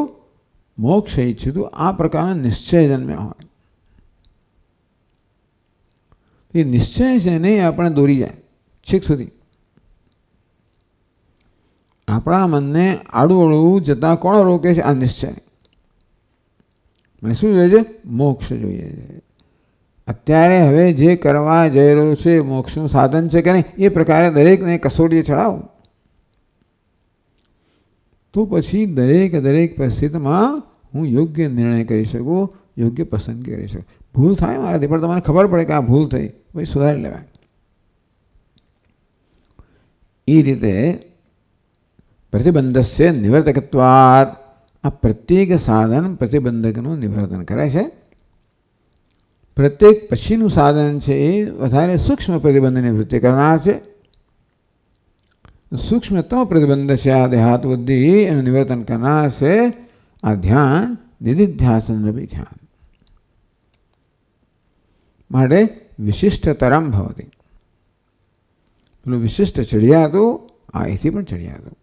મોક્ષ ઈચ્છું છું, આ પ્રકારનો નિશ્ચય જન્મ્યા હોય એ નિશ્ચય છે નહીં આપણે દોરી જાય છેક સુધી. આપણા મનને આડું જતાં કોણ રોકે છે? આ નિશ્ચય. મને શું જોઈએ છે? મોક્ષ જોઈએ છે. અત્યારે હવે જે કરવા જઈ રહ્યો છે મોક્ષનું સાધન છે કે નહીં એ પ્રકારે દરેકને કસોટીએ ચડાવો તો પછી દરેક પરિસ્થિતિમાં હું યોગ્ય નિર્ણય કરી શકું, યોગ્ય પસંદગી કરી શકું. ભૂલ થાય મારાથી પણ તમને ખબર પડે કે આ ભૂલ થઈ, પછી સુધારી લેવાય. એ રીતે પ્રતિબંધસ્ય નિવર્તકત્વાદ, આ પ્રત્યેક સાધન પ્રતિબંધકનું નિવર્તન કરે છે. પ્રત્યેક પછીનું સાધન છે એ વધારે સૂક્ષ્મ પ્રતિબંધની નિવૃત્તિ કરનાર છે. સૂક્ષ્મતમ પ્રતિબંધ છે આ દેહાત બુદ્ધિ, એનું નિવર્તન કરનાર છે આ ધ્યાન, નિધિધ્યાસન રવિ ધ્યાન. માટે વિશિષ્ટતરમ ભવતી. પેલું વિશિષ્ટ ચડિયાતું આ એથી પણ ચડિયાતું.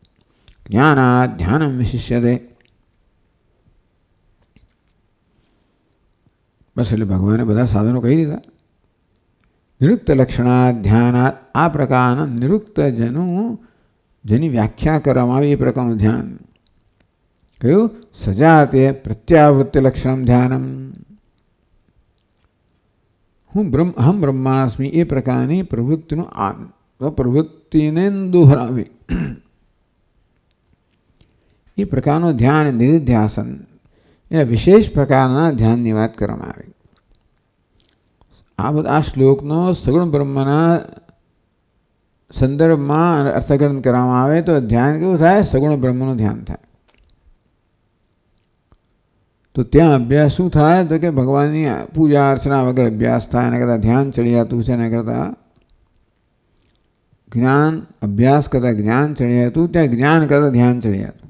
જ્ઞાનાદ ધ્યાનમ વિશિષ્યતે. બસ એટલે ભગવાને બધા સાધનો કહી દીધા. નિરુક્ત લક્ષણા ધ્યાનાદ, આ પ્રકારના નિરુક્ત જેની વ્યાખ્યા કરવામાં આવી એ પ્રકારનું ધ્યાન કયું? સજાતે પ્રત્યાવૃત્તિ લક્ષણમ ધ્યાનમ. અહમ બ્રહ્માસ્મિ એ પ્રકારની પ્રવૃત્તિનું પ્રવૃત્તિને દોહરાવી એ પ્રકારનું ધ્યાન, નિધિધ્યાસન, એના વિશેષ પ્રકારના ધ્યાનની વાત કરવામાં આવી. આ બધા શ્લોકનો સગુણ બ્રહ્મના સંદર્ભમાં અર્થઘટન કરવામાં આવે તો ધ્યાન કેવું થાય? સગુણ બ્રહ્મનું ધ્યાન થાય. તો ત્યાં અભ્યાસ શું થાય? તો કે ભગવાનની પૂજા અર્ચના વગર અભ્યાસ થાય. એના કરતાં ધ્યાન ચડિયાતું છે, એના કરતાં જ્ઞાન અભ્યાસ કરતાં જ્ઞાન ચડિયાતું, ત્યાં જ્ઞાન કરતાં ધ્યાન ચડિયાતું.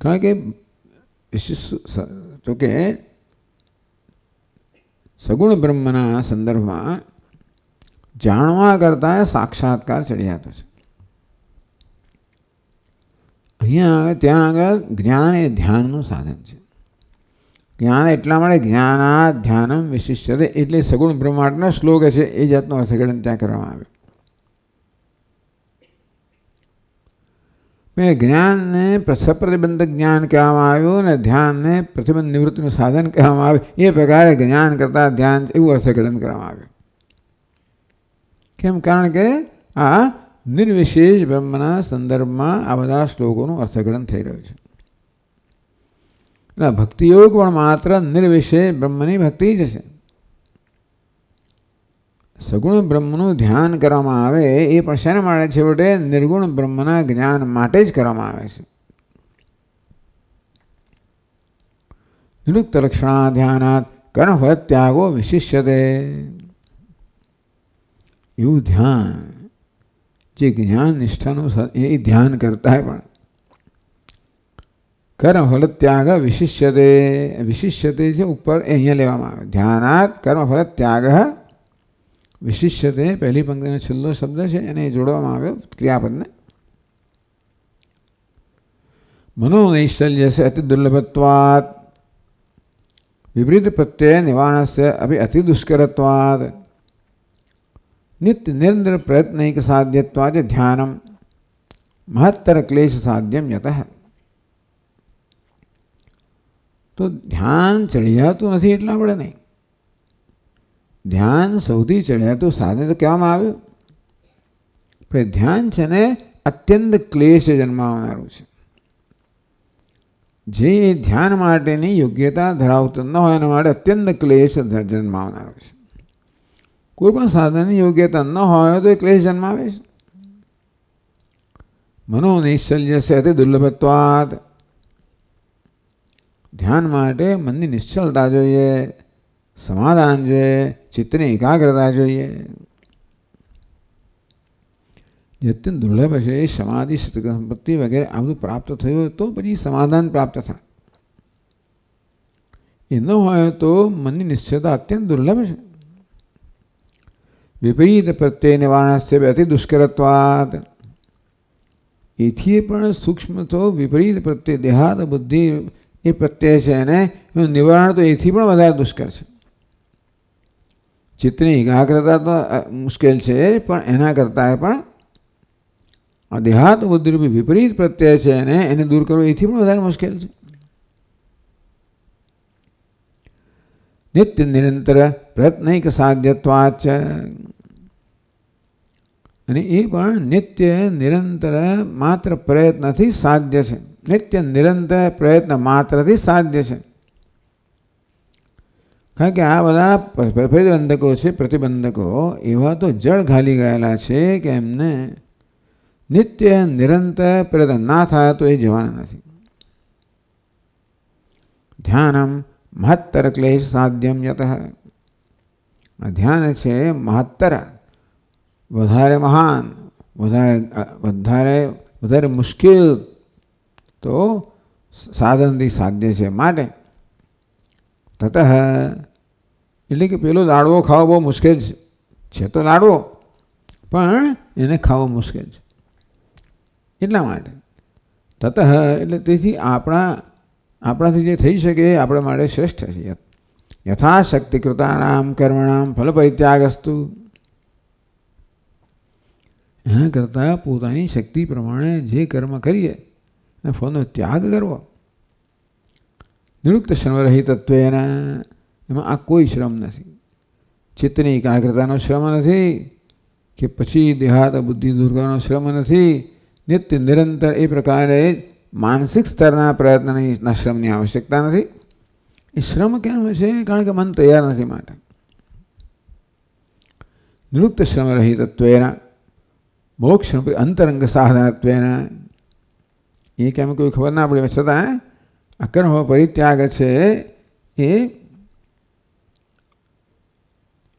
કારણ કે તો કે સગુણ બ્રહ્મના સંદર્ભમાં જાણવા કરતાં સાક્ષાત્કાર ચડિયાતો છે. અહીંયા ત્યાં આગળ જ્ઞાન એ ધ્યાનનું સાધન છે. જ્ઞાન એટલા માટે જ્ઞાના ધ્યાનમ વિશિષ્યતે, એટલે સગુણ બ્રહ્માંડનો શ્લોક છે એ જાતનું અર્થઘટન ત્યાં કરવામાં આવે. જ્ઞાનને સપ્રતિબંધક જ્ઞાન કહેવામાં આવ્યું અને ધ્યાનને પ્રતિબંધ નિવૃત્તિનું સાધન કહેવામાં આવ્યું. એ પ્રકારે જ્ઞાન કરતાં ધ્યાન એવું અર્થઘટન કરવામાં આવ્યું. કેમ? કારણ કે આ નિર્વિશેષ બ્રહ્મના સંદર્ભમાં આ બધા શ્લોકોનું અર્થઘટન થઈ રહ્યું છે. એટલે ભક્તિયોગ પણ માત્ર નિર્વિશેષ બ્રહ્મની ભક્તિ જ છે. સગુણ બ્રહ્મનું ધ્યાન કરવામાં આવે એ પણ શેના માટે? છેવટે નિર્ગુણ બ્રહ્મના જ્ઞાન માટે જ કરવામાં આવે છે. નિરુક્ત લક્ષણા ધ્યાનાત કર્મફળ ત્યાગો વિશિષ્યતે. એવું ધ્યાન જે જ્ઞાન નિષ્ઠાનું એ ધ્યાન કરતા પણ કર્મફળ ત્યાગ વિશિષ્યતે. વિશિષ્યતે છે ઉપર એ અહીંયા લેવામાં આવે. ધ્યાનાત કર્મફળ ત્યાગ વિશિષ્યતે પહેલી પંક્તિનો છેલ્લો શબ્દ છે એને જોડવામાં આવ્યો ક્રિયાપદને. મનોનૈશલ્યસ્ય અતિ દુર્લભત્વાત વિપરીત પ્રત્યય નિવારણસ્ય અભી અતિ દુષ્કરત્વાત નિત્ય નિરંતર પ્રયત્નૈક સાધ્યત્વાચ ધ્યાનમ મહત્તર ક્લેશ સાધ્યમ યતઃ. તો ધ્યાન ચડિયાતું નથી એટલા આપણે નહીં. ધ્યાન સૌથી ચડિયાતું સાધન તો કહેવામાં આવ્યું. પણ ધ્યાન છે ને અત્યંત ક્લેશ જન્માવનારું છે. જે ધ્યાન માટેની યોગ્યતા ધરાવતું ન હોય એના માટે અત્યંત ક્લેશ જન્માવનારો છે. કોઈ પણ સાધનની યોગ્યતા ન હોય તો એ ક્લેશ જન્માવે છે. મનોનૈશલ્યસ્ય અતિ દુર્લભત્વાત. ધ્યાન માટે મનની નિશ્ચલતા જોઈએ, સમાધાન જોઈએ, ચિત્તની એકાગ્રતા જોઈએ. જે અત્યંત દુર્લભ છે એ સમાધિ, સંપત્તિ વગેરે આ બધું પ્રાપ્ત થયું તો પછી સમાધાન પ્રાપ્ત થાય. એ ન હોય તો મનની નિશ્ચયતા અત્યંત દુર્લભ છે. વિપરીત પ્રત્યય નિવારણસ્ય અતિ દુષ્કરત્વાત. એથી પણ સૂક્ષ્મ તો વિપરીત પ્રત્યય દેહાત બુદ્ધિ એ પ્રત્યય છે એને નિવારણ તો એથી પણ વધારે દુષ્કર છે. ચિત્તની એકાગ્રતા તો મુશ્કેલ છે પણ એના કરતાં પણ આ દેહાત બુદ્ધિરૂપી વિપરીત પ્રત્યય છે એને દૂર કરવો એથી પણ વધારે મુશ્કેલ છે. નિત્ય નિરંતર પ્રયત્નૈક સાધ્યત્વાચ. અને એ પણ નિત્ય નિરંતર માત્ર પ્રયત્નથી સાધ્ય છે. નિત્ય નિરંતર પ્રયત્ન માત્રથી સાધ્ય છે. કારણ કે આ બધા પ્રતિબંધકો છે, પ્રતિબંધકો એવા તો જળ ઘાલી ગયેલા છે કે એમને નિત્ય નિરંતર પ્રયત્ન ના થાય તો એ જવાના નથી. ધ્યાનમ મહત્તર ક્લેશ સાધ્યમ યત. ધ્યાન છે મહત્તર, વધારે મહાન, વધારે મુશ્કેલ તો સાધનથી સાધ્ય છે. માટે તત એટલે કે પેલો લાડવો ખાવો બહુ મુશ્કેલ છે તો લાડવો, પણ એને ખાવો મુશ્કેલ છે એટલા માટે. તત એટલે તેથી આપણાથી જે થઈ શકે એ આપણા માટે શ્રેષ્ઠ છે. યથાશક્તિ કૃતાનામ કર્મણામ ફલ પરિત્યાગસ્તુ. એના કરતાં પોતાની શક્તિ પ્રમાણે જે કર્મ કરીએ અને ફળનો ત્યાગ કરવો. નિરુક્ત શ્રમ રહિતત્વેના, એમાં આ કોઈ શ્રમ નથી. ચિત્તની એકાગ્રતાનો શ્રમ નથી કે પછી દેહાત બુદ્ધિ દૂર કરવાનો શ્રમ નથી. નિત્ય નિરંતર એ પ્રકારે માનસિક સ્તરના પ્રયત્નના શ્રમની આવશ્યકતા નથી. એ શ્રમ કેમ છે? કારણ કે મન તૈયાર નથી માટે. નિરુક્ત શ્રમ રહિતત્વેના મોક્ષ અંતરંગ સાધનત્વેના, એ કેમ કોઈ ખબર ના પડે છતાં અકર્મ પરિત્યાગ છે એ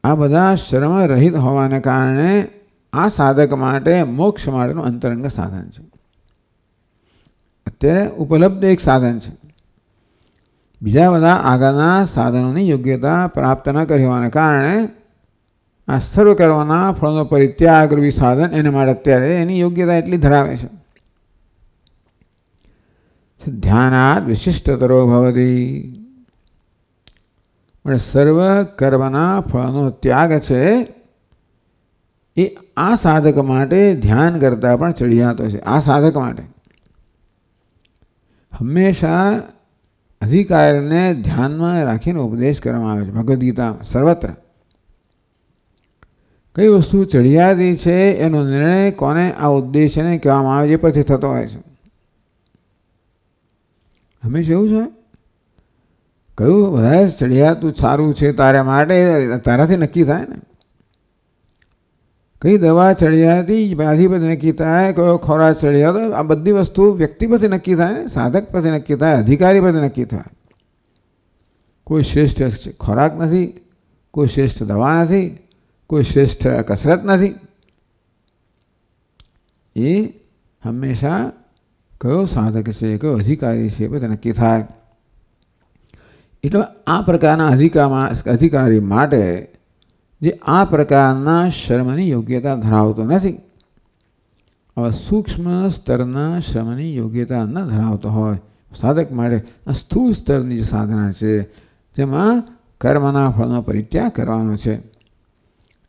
આ બધા શ્રમ રહિત હોવાને કારણે આ સાધક માટે મોક્ષ માટેનું અંતરંગ સાધન છે. અત્યારે ઉપલબ્ધ એક સાધન છે. બીજા બધા આગળના સાધનોની યોગ્યતા પ્રાપ્ત ન કરી હોવાને કારણે આ સર્વ કરવાના ફળનો પરિત્યાગ રૂપી સાધન એના માટે અત્યારે એની યોગ્યતા એટલી ધરાવે છે. ધ્યાનાદ વિશિષ્ટતરો ભવતી. સર્વ કર્મના ફળનો ત્યાગ છે એ આ સાધક માટે ધ્યાન કરતાં પણ ચડિયાતો છે. આ સાધક માટે હંમેશા અધિકારીને ધ્યાનમાં રાખીને ઉપદેશ કરવામાં આવે છે. ભગવદ્ ગીતામાં સર્વત્ર કઈ વસ્તુ ચડિયાતી છે એનો નિર્ણય કોને આ ઉદ્દેશ્યને કહેવામાં આવે એ પરથી થતો હોય છે. હંમેશા એવું છે. કયું વધારે ચડિયાતું સારું છે તારા માટે, તારાથી નક્કી થાય ને. કઈ દવા ચડિયાતી વ્યાધિ પરથી નક્કી થાય, કયો ખોરાક ચડિયાતો, આ બધી વસ્તુ વ્યક્તિ પરથી નક્કી થાય ને, સાધક પરથી નક્કી થાય, અધિકારી પરથી નક્કી થાય. કોઈ શ્રેષ્ઠ ખોરાક નથી, કોઈ શ્રેષ્ઠ દવા નથી, કોઈ શ્રેષ્ઠ કસરત નથી. એ હંમેશા કયો સાધક છે, કયો અધિકારી છે બધું નક્કી થાય. એટલે આ પ્રકારના અધિકારી માટે જે આ પ્રકારના શ્રમની યોગ્યતા ધરાવતો નથી, હવે સૂક્ષ્મ સ્તરના શ્રમની યોગ્યતા ન ધરાવતો હોય સાધક માટે આ સ્થૂળ સ્તરની જે સાધના છે જેમાં કર્મના ફળનો પરિત્યાગ કરવાનો છે,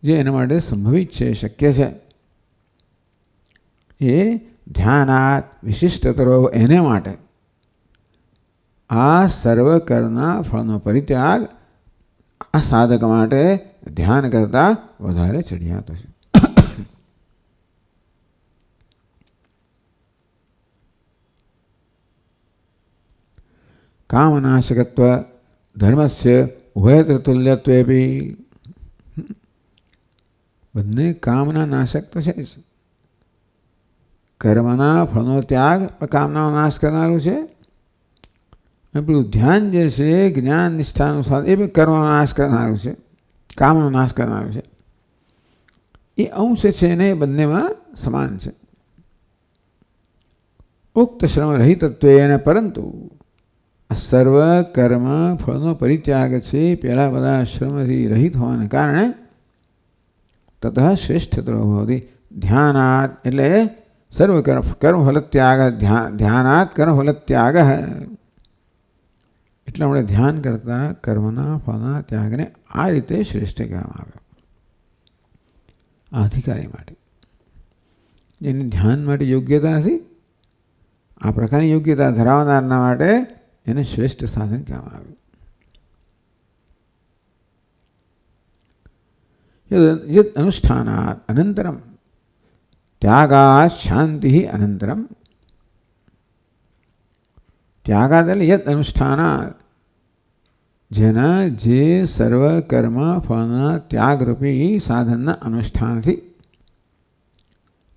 જે એના માટે સંભવિત છે, શક્ય છે, એ ધ્યાનાત વિશિષ્ટતરો એને માટે આ સર્વ કર્મના ફળનો પરિત્યાગ આ સાધક માટે ધ્યાન કરતાં વધારે ચડિયાતો છે. કામનાશકત્વ ધર્મસ્ય ઉભયત્ર તુલ્યત્વે બી. બંને કામના નાશક તો છે જ. કર્મના ફળનો ત્યાગ કામનાનો નાશ કરનારું છે. પેલું ધ્યાન જે છે જ્ઞાન નિષ્ઠાનું સાધન એ બી કર્મનો નાશ કરનારું છે, કામનો નાશ કરનારું છે. એ અંશ છે ને બંનેમાં સમાન છે. ઉક્ત શ્રમ રહિતત્વે પરંતુ સર્વ કર્મ ફળનો પરિત્યાગ છે પેલા બધા શ્રમથી રહિત હોવાને કારણે તત શ્રેષ્ઠતરો ભવતિ ધ્યાનાત એટલે સર્વ કર્મફલ ત્યાગ ધ્યાનાત કર્મફલ ત્યાગ. એટલે આપણે ધ્યાન કરતા કર્મના ફળના ત્યાગને આ રીતે શ્રેષ્ઠ કહેવામાં આવ્યો. આ અધિકારી માટે જેની ધ્યાન માટે યોગ્યતા નથી, આ પ્રકારની યોગ્યતા ધરાવનારના માટે એને શ્રેષ્ઠ સાધન કહેવામાં આવ્યું. યદ અનુષ્ઠાનાત અનંતરમ ત્યાગાત શાંતિ અનંતરમ. ત્યાગાત એટલે યદ અનુષ્ઠાનાત જેના જે સર્વ કર્મ ફળના ત્યાગરૂપી સાધનના અનુષ્ઠાનથી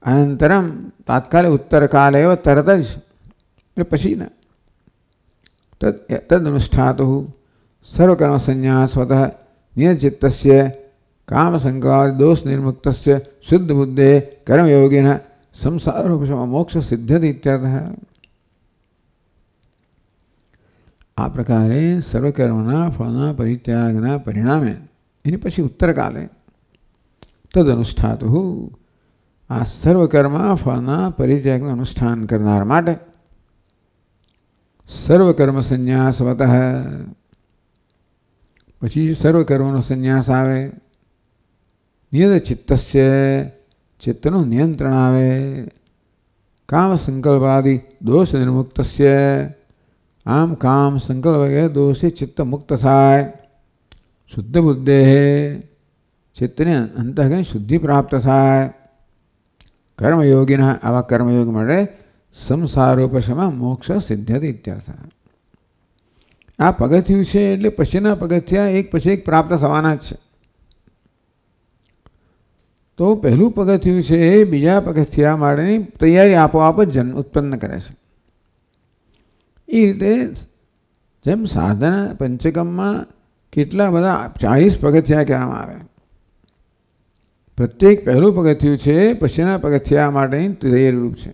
અનંતરમ તાત્કાલિક ઉત્તરકાલે તરત જ એટલે પછીના તદ અનુષ્ઠાતુ સર્વકર્મ સંન્યાસવતઃ નિયતચિત્તસ્ય કામસંગાદ દોષ નિર્મુક્તસ્ય શુદ્ધ બુદ્ધે કર્મયોગિન સંસારોપશમ મોક્ષ સિદ્ધતિ ઇત્યર્થઃ. આ પ્રકારે સર્વકર્મના ફળના પરિત્યાગના પરિણામે એની પછી ઉત્તરકાલે તદ અનુષ્ઠાતુ આ સર્વકર્મ ફળના પરિત્યાગનું અનુષ્ઠાન કરનાર માટે સર્વકર્મ સંન્યાસવતઃ પછી સર્વકર્મનો સંન્યાસ આવે. નિયત ચિત્તસ્ય ચિત્તનું નિયંત્રણ આવે. કામ સંકલ્પાદિ દોષ નિર્મુક્તસ્ય આમ કામ સંકલ્પ વગેરે દોષે ચિત્ત મુક્ત થાય. શુદ્ધ બુદ્ધે ચિત્તને અંતઃકરણ શુદ્ધિ પ્રાપ્ત થાય. કર્મયોગીના આવા કર્મયોગ માટે સંસારોપશમા મોક્ષ સિદ્ધતિ ઇત્યર્થ. આ પગથિયું છે એટલે પછીના પગથિયા એક પછી એક પ્રાપ્ત થવાના જ છે. તો પહેલું પગથિયું છે એ બીજા પગથિયા માટેની તૈયારી આપોઆપ જ ઉત્પન્ન કરે છે. એ રીતે જેમ સાધન પંચકમમાં કેટલા બધા 40 પગથિયા કહેવામાં આવે. પ્રત્યેક પહેલું પગથિયું છે પછીના પગથિયા માટેની તૈયારી રૂપ છે.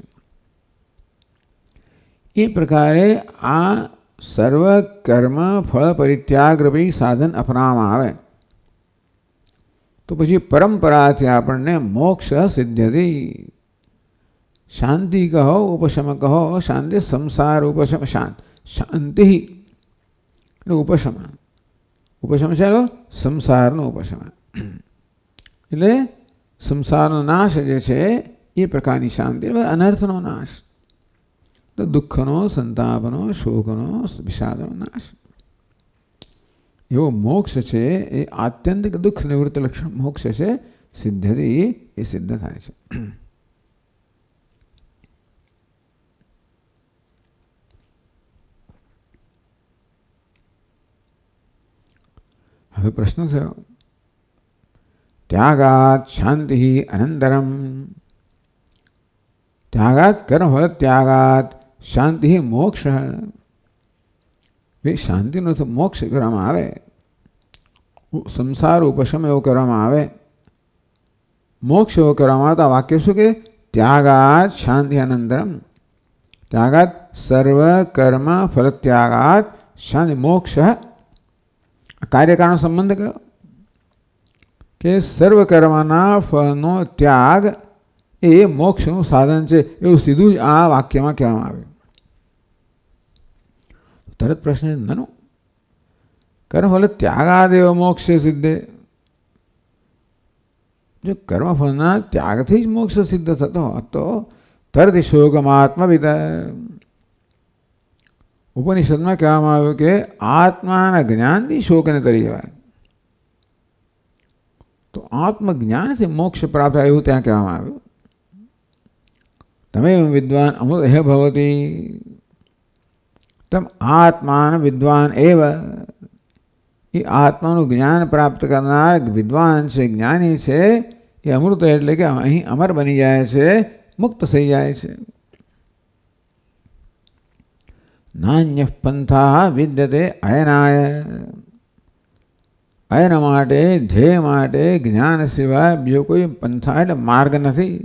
એ પ્રકારે આ સર્વ કર્મ ફળ પરિત્યાગ રૂપી સાધન અપનાવવામાં આવે તો પછી પરંપરાથી આપણને મોક્ષ સિદ્ધતિ. શાંતિ કહો ઉપશમ કહો. શાંતિ સંસાર ઉપશમ શાંતિ ઉપશમ. ઉપશમ છે સંસારનો ઉપશમ એટલે સંસારનો નાશ જે છે એ પ્રકારની શાંતિ અનર્થનો નાશ. તો દુઃખનો સંતાપનો શોકનો વિષાદનો નાશ. એવો મોક્ષ છે એ આત્યંતિક દુઃખ નિવૃત્ત લક્ષણ મોક્ષ છે. સિદ્ધતિ એ સિદ્ધ થાય છે. હવે પ્રશ્ન થયો ત્યાગાત શાંતિ અનંતરમ. ત્યાગાત કર્મ ત્યાગાત શાંતિ મોક્ષ. શાંતિનો તો મોક્ષ કરવામાં આવે. સંસાર ઉપશમ એવો કરવામાં આવે. મોક્ષ એવો કરવામાં આવે તો વાક્ય શું કે ત્યાગાત શાંતિ અનંતરમ. ત્યાગાત સર્વ કર્મ ફલ ત્યાગાત શાંતિ મોક્ષ. કાર્યકારણનો સંબંધ કયો કે સર્વ કર્મના ફળનો ત્યાગ એ મોક્ષનું સાધન છે એવું સીધું જ આ વાક્યમાં કહેવામાં આવ્યું. તરત પ્રશ્ન નનો કર્મફલ ત્યાગાદેવ મોક્ષ સિદ્ધે. જો કર્મફળના ત્યાગથી જ મોક્ષ સિદ્ધ થતો તો તરત શોકમાત્મવિદ. ઉપનિષદમાં કહેવામાં આવ્યું કે આત્માના જ્ઞાનથી શોકને તરી જવાય. તો આત્મજ્ઞાનથી મોક્ષ પ્રાપ્ત થાય એવું ત્યાં કહેવામાં આવ્યું. તમે વિદ્વાન અમૃત હે ભવતી તમ આત્માન વિદ્વાન એવ. એ આત્માનું જ્ઞાન પ્રાપ્ત કરનાર વિદ્વાન છે જ્ઞાની છે એ અમૃત એટલે કે અહીં અમર બની જાય છે મુક્ત થઈ જાય છે. નાન્ય પંથા વિદ્યતે અયનાય. અયન માટે ધ્યેય માટે જ્ઞાન સિવાય બીજો કોઈ પંથા એટલે માર્ગ નથી.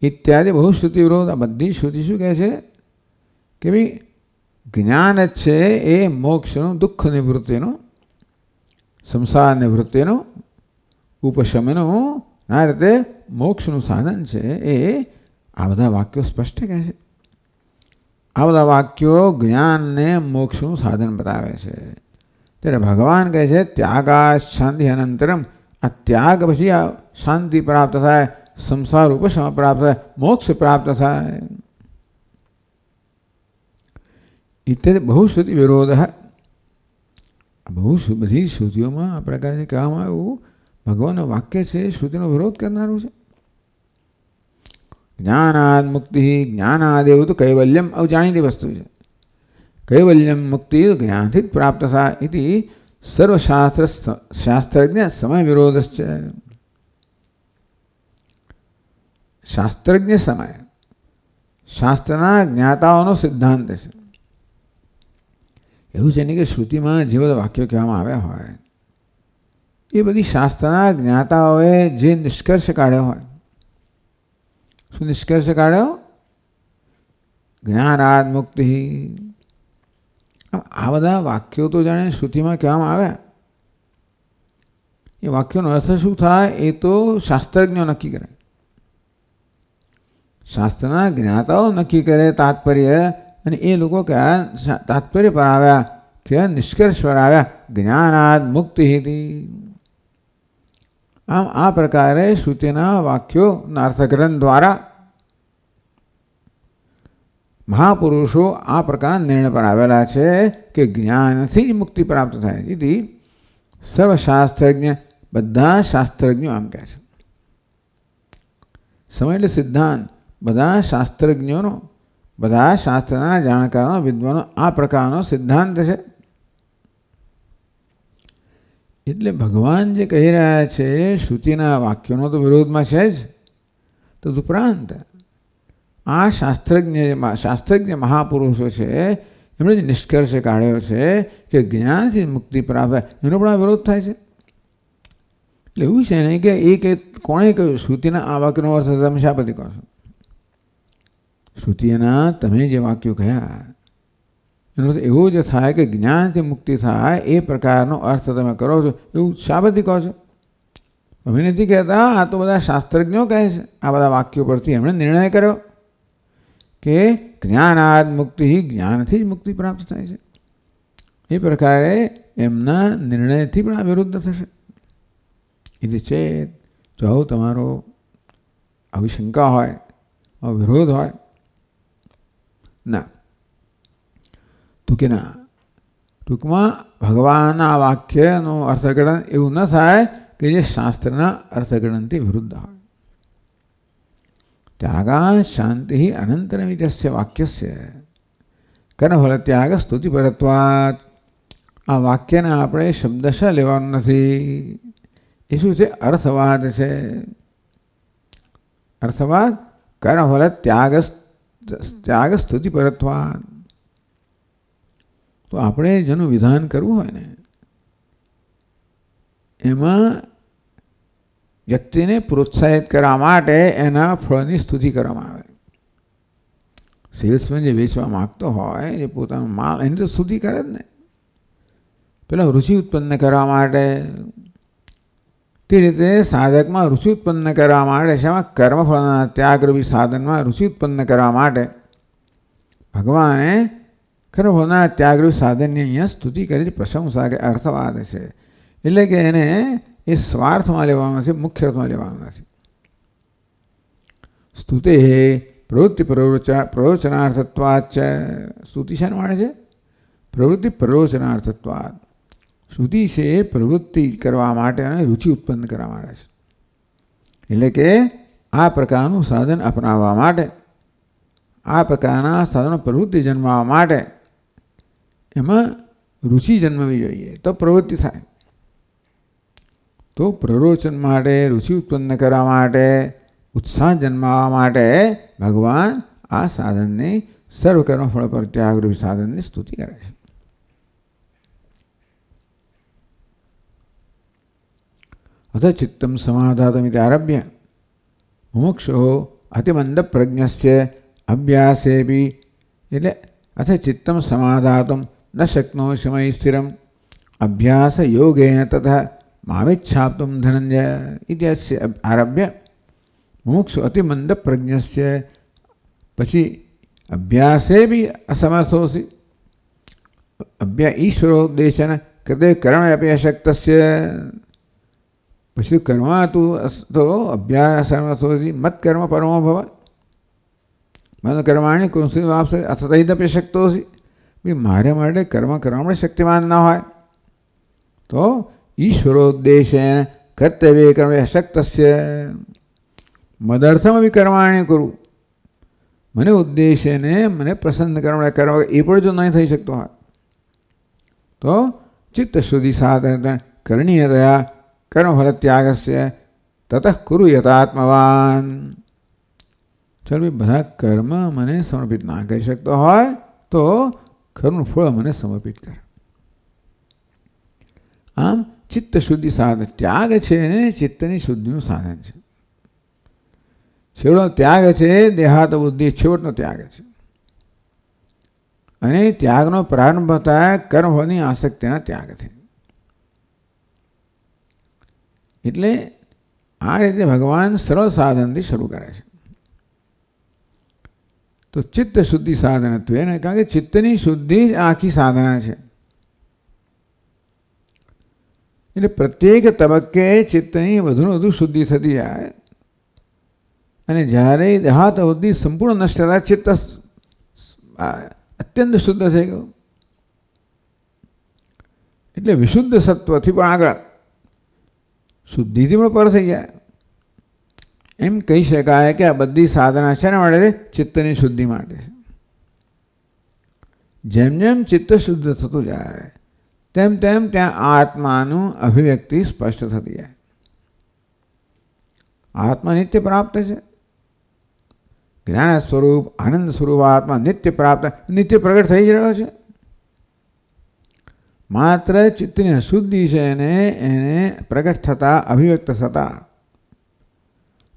ઇત્યાદિ બહુ શ્રુતિ વિરોધ. આ બધી શ્રુતિ શું કહે છે કે ભાઈ જ્ઞાન જ છે એ મોક્ષનું દુઃખ નિવૃત્તિનું સંસાર નિવૃત્તિનું ઉપશમનું આ રીતે મોક્ષનું સાધન છે. એ આ બધા વાક્યો સ્પષ્ટ કહે છે. આ બધા વાક્યો જ્ઞાનને મોક્ષનું સાધન બતાવે છે. ત્યારે ભગવાન કહે છે ત્યાગા શાંતિ અનંતરમ. આ ત્યાગ પછી આ શાંતિ પ્રાપ્ત થાય, સંસાર ઉપશમ પ્રાપ્ત થાય, મોક્ષ પ્રાપ્ત થાય. ઇત્યાદિ બહુ શ્રુતિ વિરોધ. બહુ બધી શ્રુતિઓમાં આ પ્રકારે કહેવામાં આવ્યું ભગવાનનું વાક્ય છે શ્રુતિનો વિરોધ કરનારું છે. જ્ઞાનાદ મુક્તિ જ્ઞાનાદ એવું તો કૈવલ્યમ આવું જાણીતી વસ્તુ છે. कैवल्यम मुक्ति ज्ञानથી प्राप्त था इति सर्वशास्त्र शास्त्रज्ञ समय विरोधश्च। શાસ્ત્રજ્ઞ સમય શાસ્ત્રના જ્ઞાતાઓનો સિદ્ધાંત છે. એવું છે ને કે શ્રુતિમાં જે બધા વાક્યો કહેવામાં આવ્યા હોય એ બધી શાસ્ત્રના જ્ઞાતાઓએ જે નિષ્કર્ષ કાઢ્યો હોય. શું નિષ્કર્ષ કાઢ્યો? જ્ઞાનાદ મુક્તિ. આ બધા વાક્યો તો જાણે શ્રુતિમાં કહેવામાં આવ્યા, એ વાક્યોનો અર્થ શું થાય એ તો શાસ્ત્રજ્ઞો નક્કી કરે. શાસ્ત્રના જ્ઞાતાઓ નક્કી કરે તાત્પર્ય, અને એ લોકો કયા તાત્પર્ય પર આવ્યા, કયા નિષ્કર્ષ પર આવ્યા? જ્ઞાનાદ મુક્તિ હતી. આમ આ પ્રકારે શ્રુતિના વાક્યોના અર્થગ્રહણ દ્વારા મહાપુરુષો આ પ્રકારના નિર્ણય પર આવેલા છે કે જ્ઞાનથી જ મુક્તિ પ્રાપ્ત થાય. જેથી સર્વશાસ્ત્રજ્ઞ, બધા શાસ્ત્રજ્ઞો આમ કહે છે. સમય એટલે સિદ્ધાંત. બધા શાસ્ત્રજ્ઞોનો, બધા શાસ્ત્રના જાણકારો, વિદ્વાનો આ પ્રકારનો સિદ્ધાંત છે. એટલે ભગવાન જે કહી રહ્યા છે શ્રુતિના વાક્યોનો તો વિરોધમાં છે જ, તદુપરાંત આ શાસ્ત્રજ્ઞ મહાપુરુષો છે એમણે જે નિષ્કર્ષ કાઢ્યો છે કે જ્ઞાનથી મુક્તિ પ્રાપ્ત થાય, એનો પણ આ વિરોધ થાય છે. એટલે એવું છે ને કે એ કે કોણે કહ્યું શ્રુતિના આ વાક્યનો અર્થ તમે શા પછી કહો છો? શ્રુતિના તમે જે વાક્યો કહ્યા એનો અર્થ એવો જ થાય કે જ્ઞાનથી મુક્તિ થાય એ પ્રકારનો અર્થ તમે કરો છો, એવું શા પછી કહો છો? અમે નથી કહેતા, આ તો બધા શાસ્ત્રજ્ઞો કહે છે. આ બધા વાક્યો પરથી એમણે નિર્ણય કર્યો કે જ્ઞાનાદ મુક્તિ, જ્ઞાનથી જ મુક્તિ પ્રાપ્ત થાય છે. એ પ્રકારે એમના નિર્ણયથી પણ આ વિરુદ્ધ થશે. એટલે છે જો આવું તમારો આવી શંકા હોય, આવો વિરોધ હોય ના, તો કે ના, ટૂંકમાં ભગવાનના વાક્યનું અર્થઘટન એવું ન થાય કે જે શાસ્ત્રના અર્થઘટનથી વિરુદ્ધ હોય. ત્યાગા શાંતિ અનંતરમિત્યસ્ય વાક્યસ્ય કર્મફલ ત્યાગ સ્તુતિપરત્વાત. આ વાક્યને આપણે શબ્દશઃ લેવાનું નથી. એ શું છે? અર્થવાદ છે. અર્થવાદ કર્મફલ ત્યાગ સ્તુતિપરત્વાત. તો આપણે જેનું વિધાન કરવું હોય ને એમાં વ્યક્તિને પ્રોત્સાહિત કરવા માટે એના ફળની સ્તુતિ કરવામાં આવે. સેલ્સમેન જે વેચવા માગતો હોય એ પોતાનો માલ એની તો સ્તુતિ કરે જ ને. પેલા રુચિ ઉત્પન્ન કરવા માટે, તે રીતે સાધકમાં રુચિ ઉત્પન્ન કરવા માટે, શેમાં? કર્મફળના ત્યાગરૂપી સાધનમાં રુચિ ઉત્પન્ન કરવા માટે ભગવાને કર્મફળના ત્યાગરૂપી સાધનની અહીંયા સ્તુતિ કરી, પ્રશંસા કે અર્થવાદ છે. એટલે કે એને એ સ્વાર્થમાં લેવાનું નથી, મુખ્ય અર્થમાં લેવાનું નથી. સ્તુતે પ્રવૃત્તિ પ્રરોચનાર્થત્વાદ છે. સ્તુતિ શાને માટે છે? પ્રવૃત્તિ પ્રરોચનાર્થત્વાદ. સ્તુતિ છે એ પ્રવૃત્તિ કરવા માટે અને રુચિ ઉત્પન્ન કરવા માટે છે. એટલે કે આ પ્રકારનું સાધન અપનાવવા માટે, આ પ્રકારના સાધનો પ્રવૃત્તિ જન્માવવા માટે એમાં રુચિ જન્મવી જોઈએ તો પ્રવૃત્તિ થાય. તો પ્રરોચન માટે, રુચિ ઉત્પન્ન કરવા માટે, ઉત્સાહ જન્માવવા માટે ભગવાન આ સાધનની સર્વકર્મ ફળ પર ત્યાગરૂપી સાધનની સ્તુતિ કરે છે. અથ ચિત્તમ સમાધાતમિતિ આરભ્ય મુમુક્ષો અતિમંદ પ્રજ્ઞસ્ય અભ્યાસેપી. એટલે અથ ચિત્તમ સમાધાતુમ ન શક્નોષિ મયિ સ્થિરમ અભ્યાસ યોગેન તથા મામિચ્છાપ્તુમ ધનંજય ઇત્યાસ્ય આરભ્ય મુમુક્ષુ અતિમંદ પ્રજ્ઞસ્ય. પછી અભ્યાસે બી અસમર્થોસી ઈશ્વરોદ્દેશન કૃતે કર્મ અપી અશક્તસ્ય. પછી કર્મ તું તો અભ્યાસ અસમર્થોસી મત કર્મ પરમો ભવ મન કર્માણી કુંસી વાપસે અથતૈદપી શક્તોસી. ભાઈ મારે માટે કર્મ કરવા માટે શક્તિમાન ના હોય તો ઈશ્વરોદ્દેશેન કર્તવ્ય કર્મ અશક્તસ્ય મદર્થમ અભી કર્માણી કરું. મને ઉદ્દેશ્યને મને પ્રસન્ન કરવા એ પણ જો નહીં થઈ શકતો હોય તો ચિત્ત શુદ્ધિ સાધન કરણીયતયા કર્મફલ ત્યાગસ્ય તતઃ કુરુ યથાત્મવાન. ચાલ ભાઈ, બધા કર્મ મને સમર્પિત ના કરી શકતો હોય તો કર્મનું ફળ મને સમર્પિત કર. આમ ચિત્ત શુદ્ધિ સાધન ત્યાગ છે ને ચિત્તની શુદ્ધિનું સાધન છે. છેવટનો ત્યાગ છે દેહાત બુદ્ધિ છેવટનો ત્યાગ છે. અને ત્યાગનો પ્રારંભ થાય કર્મફળની આસક્તિના ત્યાગથી. એટલે આ રીતે ભગવાન સરળ સાધનથી શરૂ કરે છે. તો ચિત્ત શુદ્ધિ સાધનત્વ એને કારણ કે ચિત્તની શુદ્ધિ જ આખી સાધના છે. એટલે પ્રત્યેક તબક્કે ચિત્તની વધુને વધુ શુદ્ધિ થતી જાય અને જ્યારે દેહાત બુદ્ધિ સંપૂર્ણ નષ્ટ થતા ચિત્ત અત્યંત શુદ્ધ થઈ ગયું. એટલે વિશુદ્ધ સત્વથી પણ આગળ શુદ્ધિથી પણ પર થઈ જાય. એમ કહી શકાય કે આ બધી સાધના છે ને માટે ચિત્તની શુદ્ધિ માટે છે. જેમ જેમ ચિત્ત શુદ્ધ થતું જાય તેમ તેમ ત્યાં આત્માનું અભિવ્યક્તિ સ્પષ્ટ થતી જાય. આત્મા નિત્ય પ્રાપ્ત છે. જ્ઞાન સ્વરૂપ આનંદ સ્વરૂપ આત્મા નિત્ય પ્રાપ્ત નિત્ય પ્રગટ થઈ જ રહ્યો છે. માત્ર ચિત્તની અશુદ્ધિ છે એને પ્રગટ થતા અભિવ્યક્ત થતા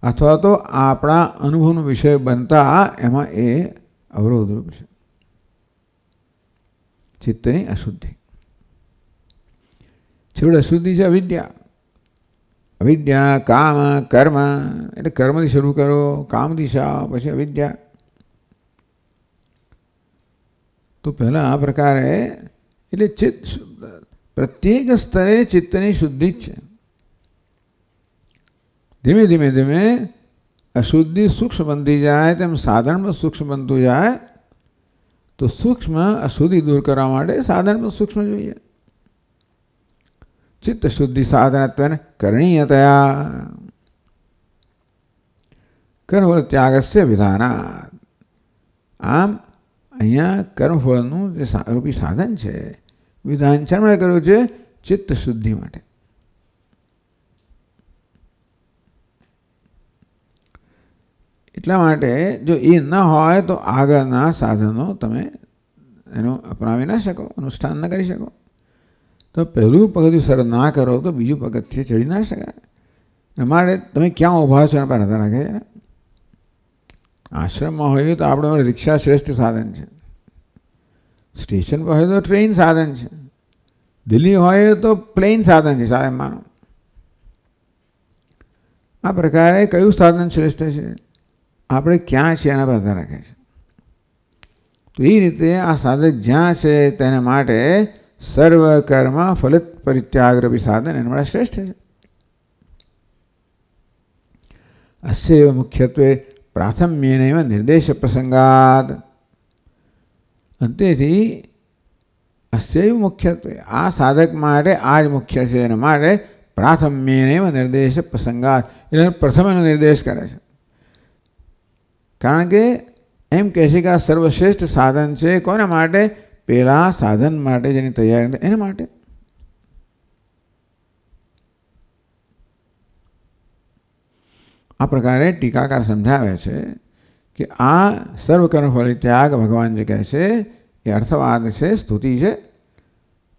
અથવા તો આપણા અનુભવનો વિષય બનતા એમાં એ અવરોધરૂપ છે. ચિત્તની અશુદ્ધિ. છેવટે અશુદ્ધિ છે અવિદ્યા. અવિદ્યા કામ કર્મ એટલે કર્મથી શરૂ કરો, કામ દિશા, પછી અવિદ્યા. તો પહેલાં આ પ્રકારે એટલે ચિત્ત પ્રત્યેક સ્તરે ચિત્તની શુદ્ધિ જ છે. ધીમે ધીમે ધીમે અશુદ્ધિ સૂક્ષ્મ બનતી જાય તેમ સાધન પણ સૂક્ષ્મ બનતું જાય. તો સૂક્ષ્મ અશુદ્ધિ દૂર કરવા માટે સાધન પણ સૂક્ષ્મ જોઈએ. ચિત્ત શુદ્ધિ સાધનત્વેન કરણીયતયા કર્મફળ ત્યાગસ્ય વિધાનાત. આમ અહીંયા કર્મફળનું જે રૂપી સાધન છે વિધાન શા માટે કર્યું છે? ચિત્ત શુદ્ધિ માટે. એટલા માટે જો એ ન હોય તો આગળના સાધનો તમે એનું અપનાવી ના શકો, અનુષ્ઠાન ન કરી શકો. તો પહેલું પગથિયું સર ના કરો તો બીજું પગથિયે ચડી ના શકાય. અમારે તમે ક્યાં ઊભા છો એના પર આધાર રાખે છે. આશ્રમમાં હોય તો આપણે રિક્ષા શ્રેષ્ઠ સાધન છે. સ્ટેશન પર હોય તો ટ્રેન સાધન છે. દિલ્હી હોય તો પ્લેન સાધન છે. સાહેબ માનો આ પ્રકારે કયું સાધન શ્રેષ્ઠ છે આપણે ક્યાં છીએ એના પર આધાર રાખે છે. તો એ રીતે આ સાધક જ્યાં છે તેના માટે સર્વ કર્મ ફલિત પરિત્યાગરૂપી સાધન એના માટે શ્રેષ્ઠ છે. અસ્યૈવ મુખ્યત્વે પ્રાથમ્યેનૈવ નિર્દેશ પ્રસંગાદ. અંતેથી અસ્યૈવ મુખ્યત્વે આ સાધક માટે આ જ મુખ્ય છે. એના માટે પ્રાથમ્યેનૈવ નિર્દેશ પ્રસંગાદ એટલે પ્રથમ એનો નિર્દેશ કરે છે. કારણ કે એમ કહે છે કે આ સર્વશ્રેષ્ઠ સાધન છે. કોના માટે? પેલા સાધન માટે જેની તૈયારી એના માટે. આ પ્રકારે ટીકાકાર સમજાવે છે કે આ સર્વકર્મફળ ત્યાગ ભગવાન જે કહે છે એ અર્થવાદ છે, સ્તુતિ છે.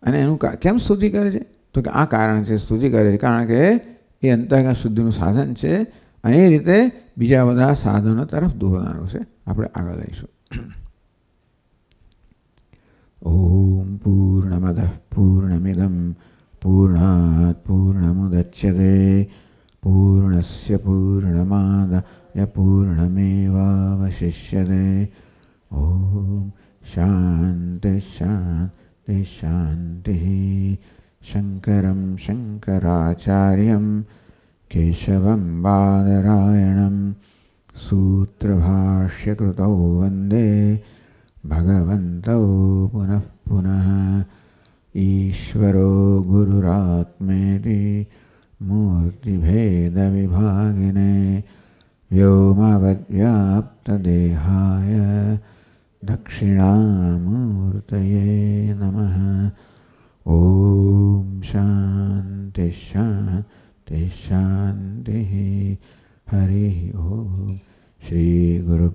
અને એનું કેમ સ્તુતિ કરે છે? તો કે આ કારણ છે સ્તુતિ કરે છે કારણ કે એ અંતઃકરણ શુદ્ધિનું સાધન છે અને એ રીતે બીજા બધા સાધનો તરફ દોરનારું છે. આપણે આગળ લઈશું. ઓમ પૂર્ણમદ પૂર્ણમિદમ પૂર્ણાત પૂર્ણમુદચ્યતે પૂર્ણસ્ય પૂર્ણમાદાય પૂર્ણમેવાવશિષ્યતે. ઓમ શાંતિ શાંતિ શાંતિ. શંકરં શંકરાચાર્યં કેશવં બાદરાયણં સૂત્રભાષ્યકૃતૌ વંદે ભગવन्तौ પુનઃ પુનઃ. ઈશ્વરો ગુરુરાત્મેતિ મૂર્તિભેદવિભાગિને व्योमवद्व्याप्तदेहाय दक्षिणामूर्तये नमः। ॐ शान्ति शान्ति शान्तिः। हरिः ॐ। श्री गुरु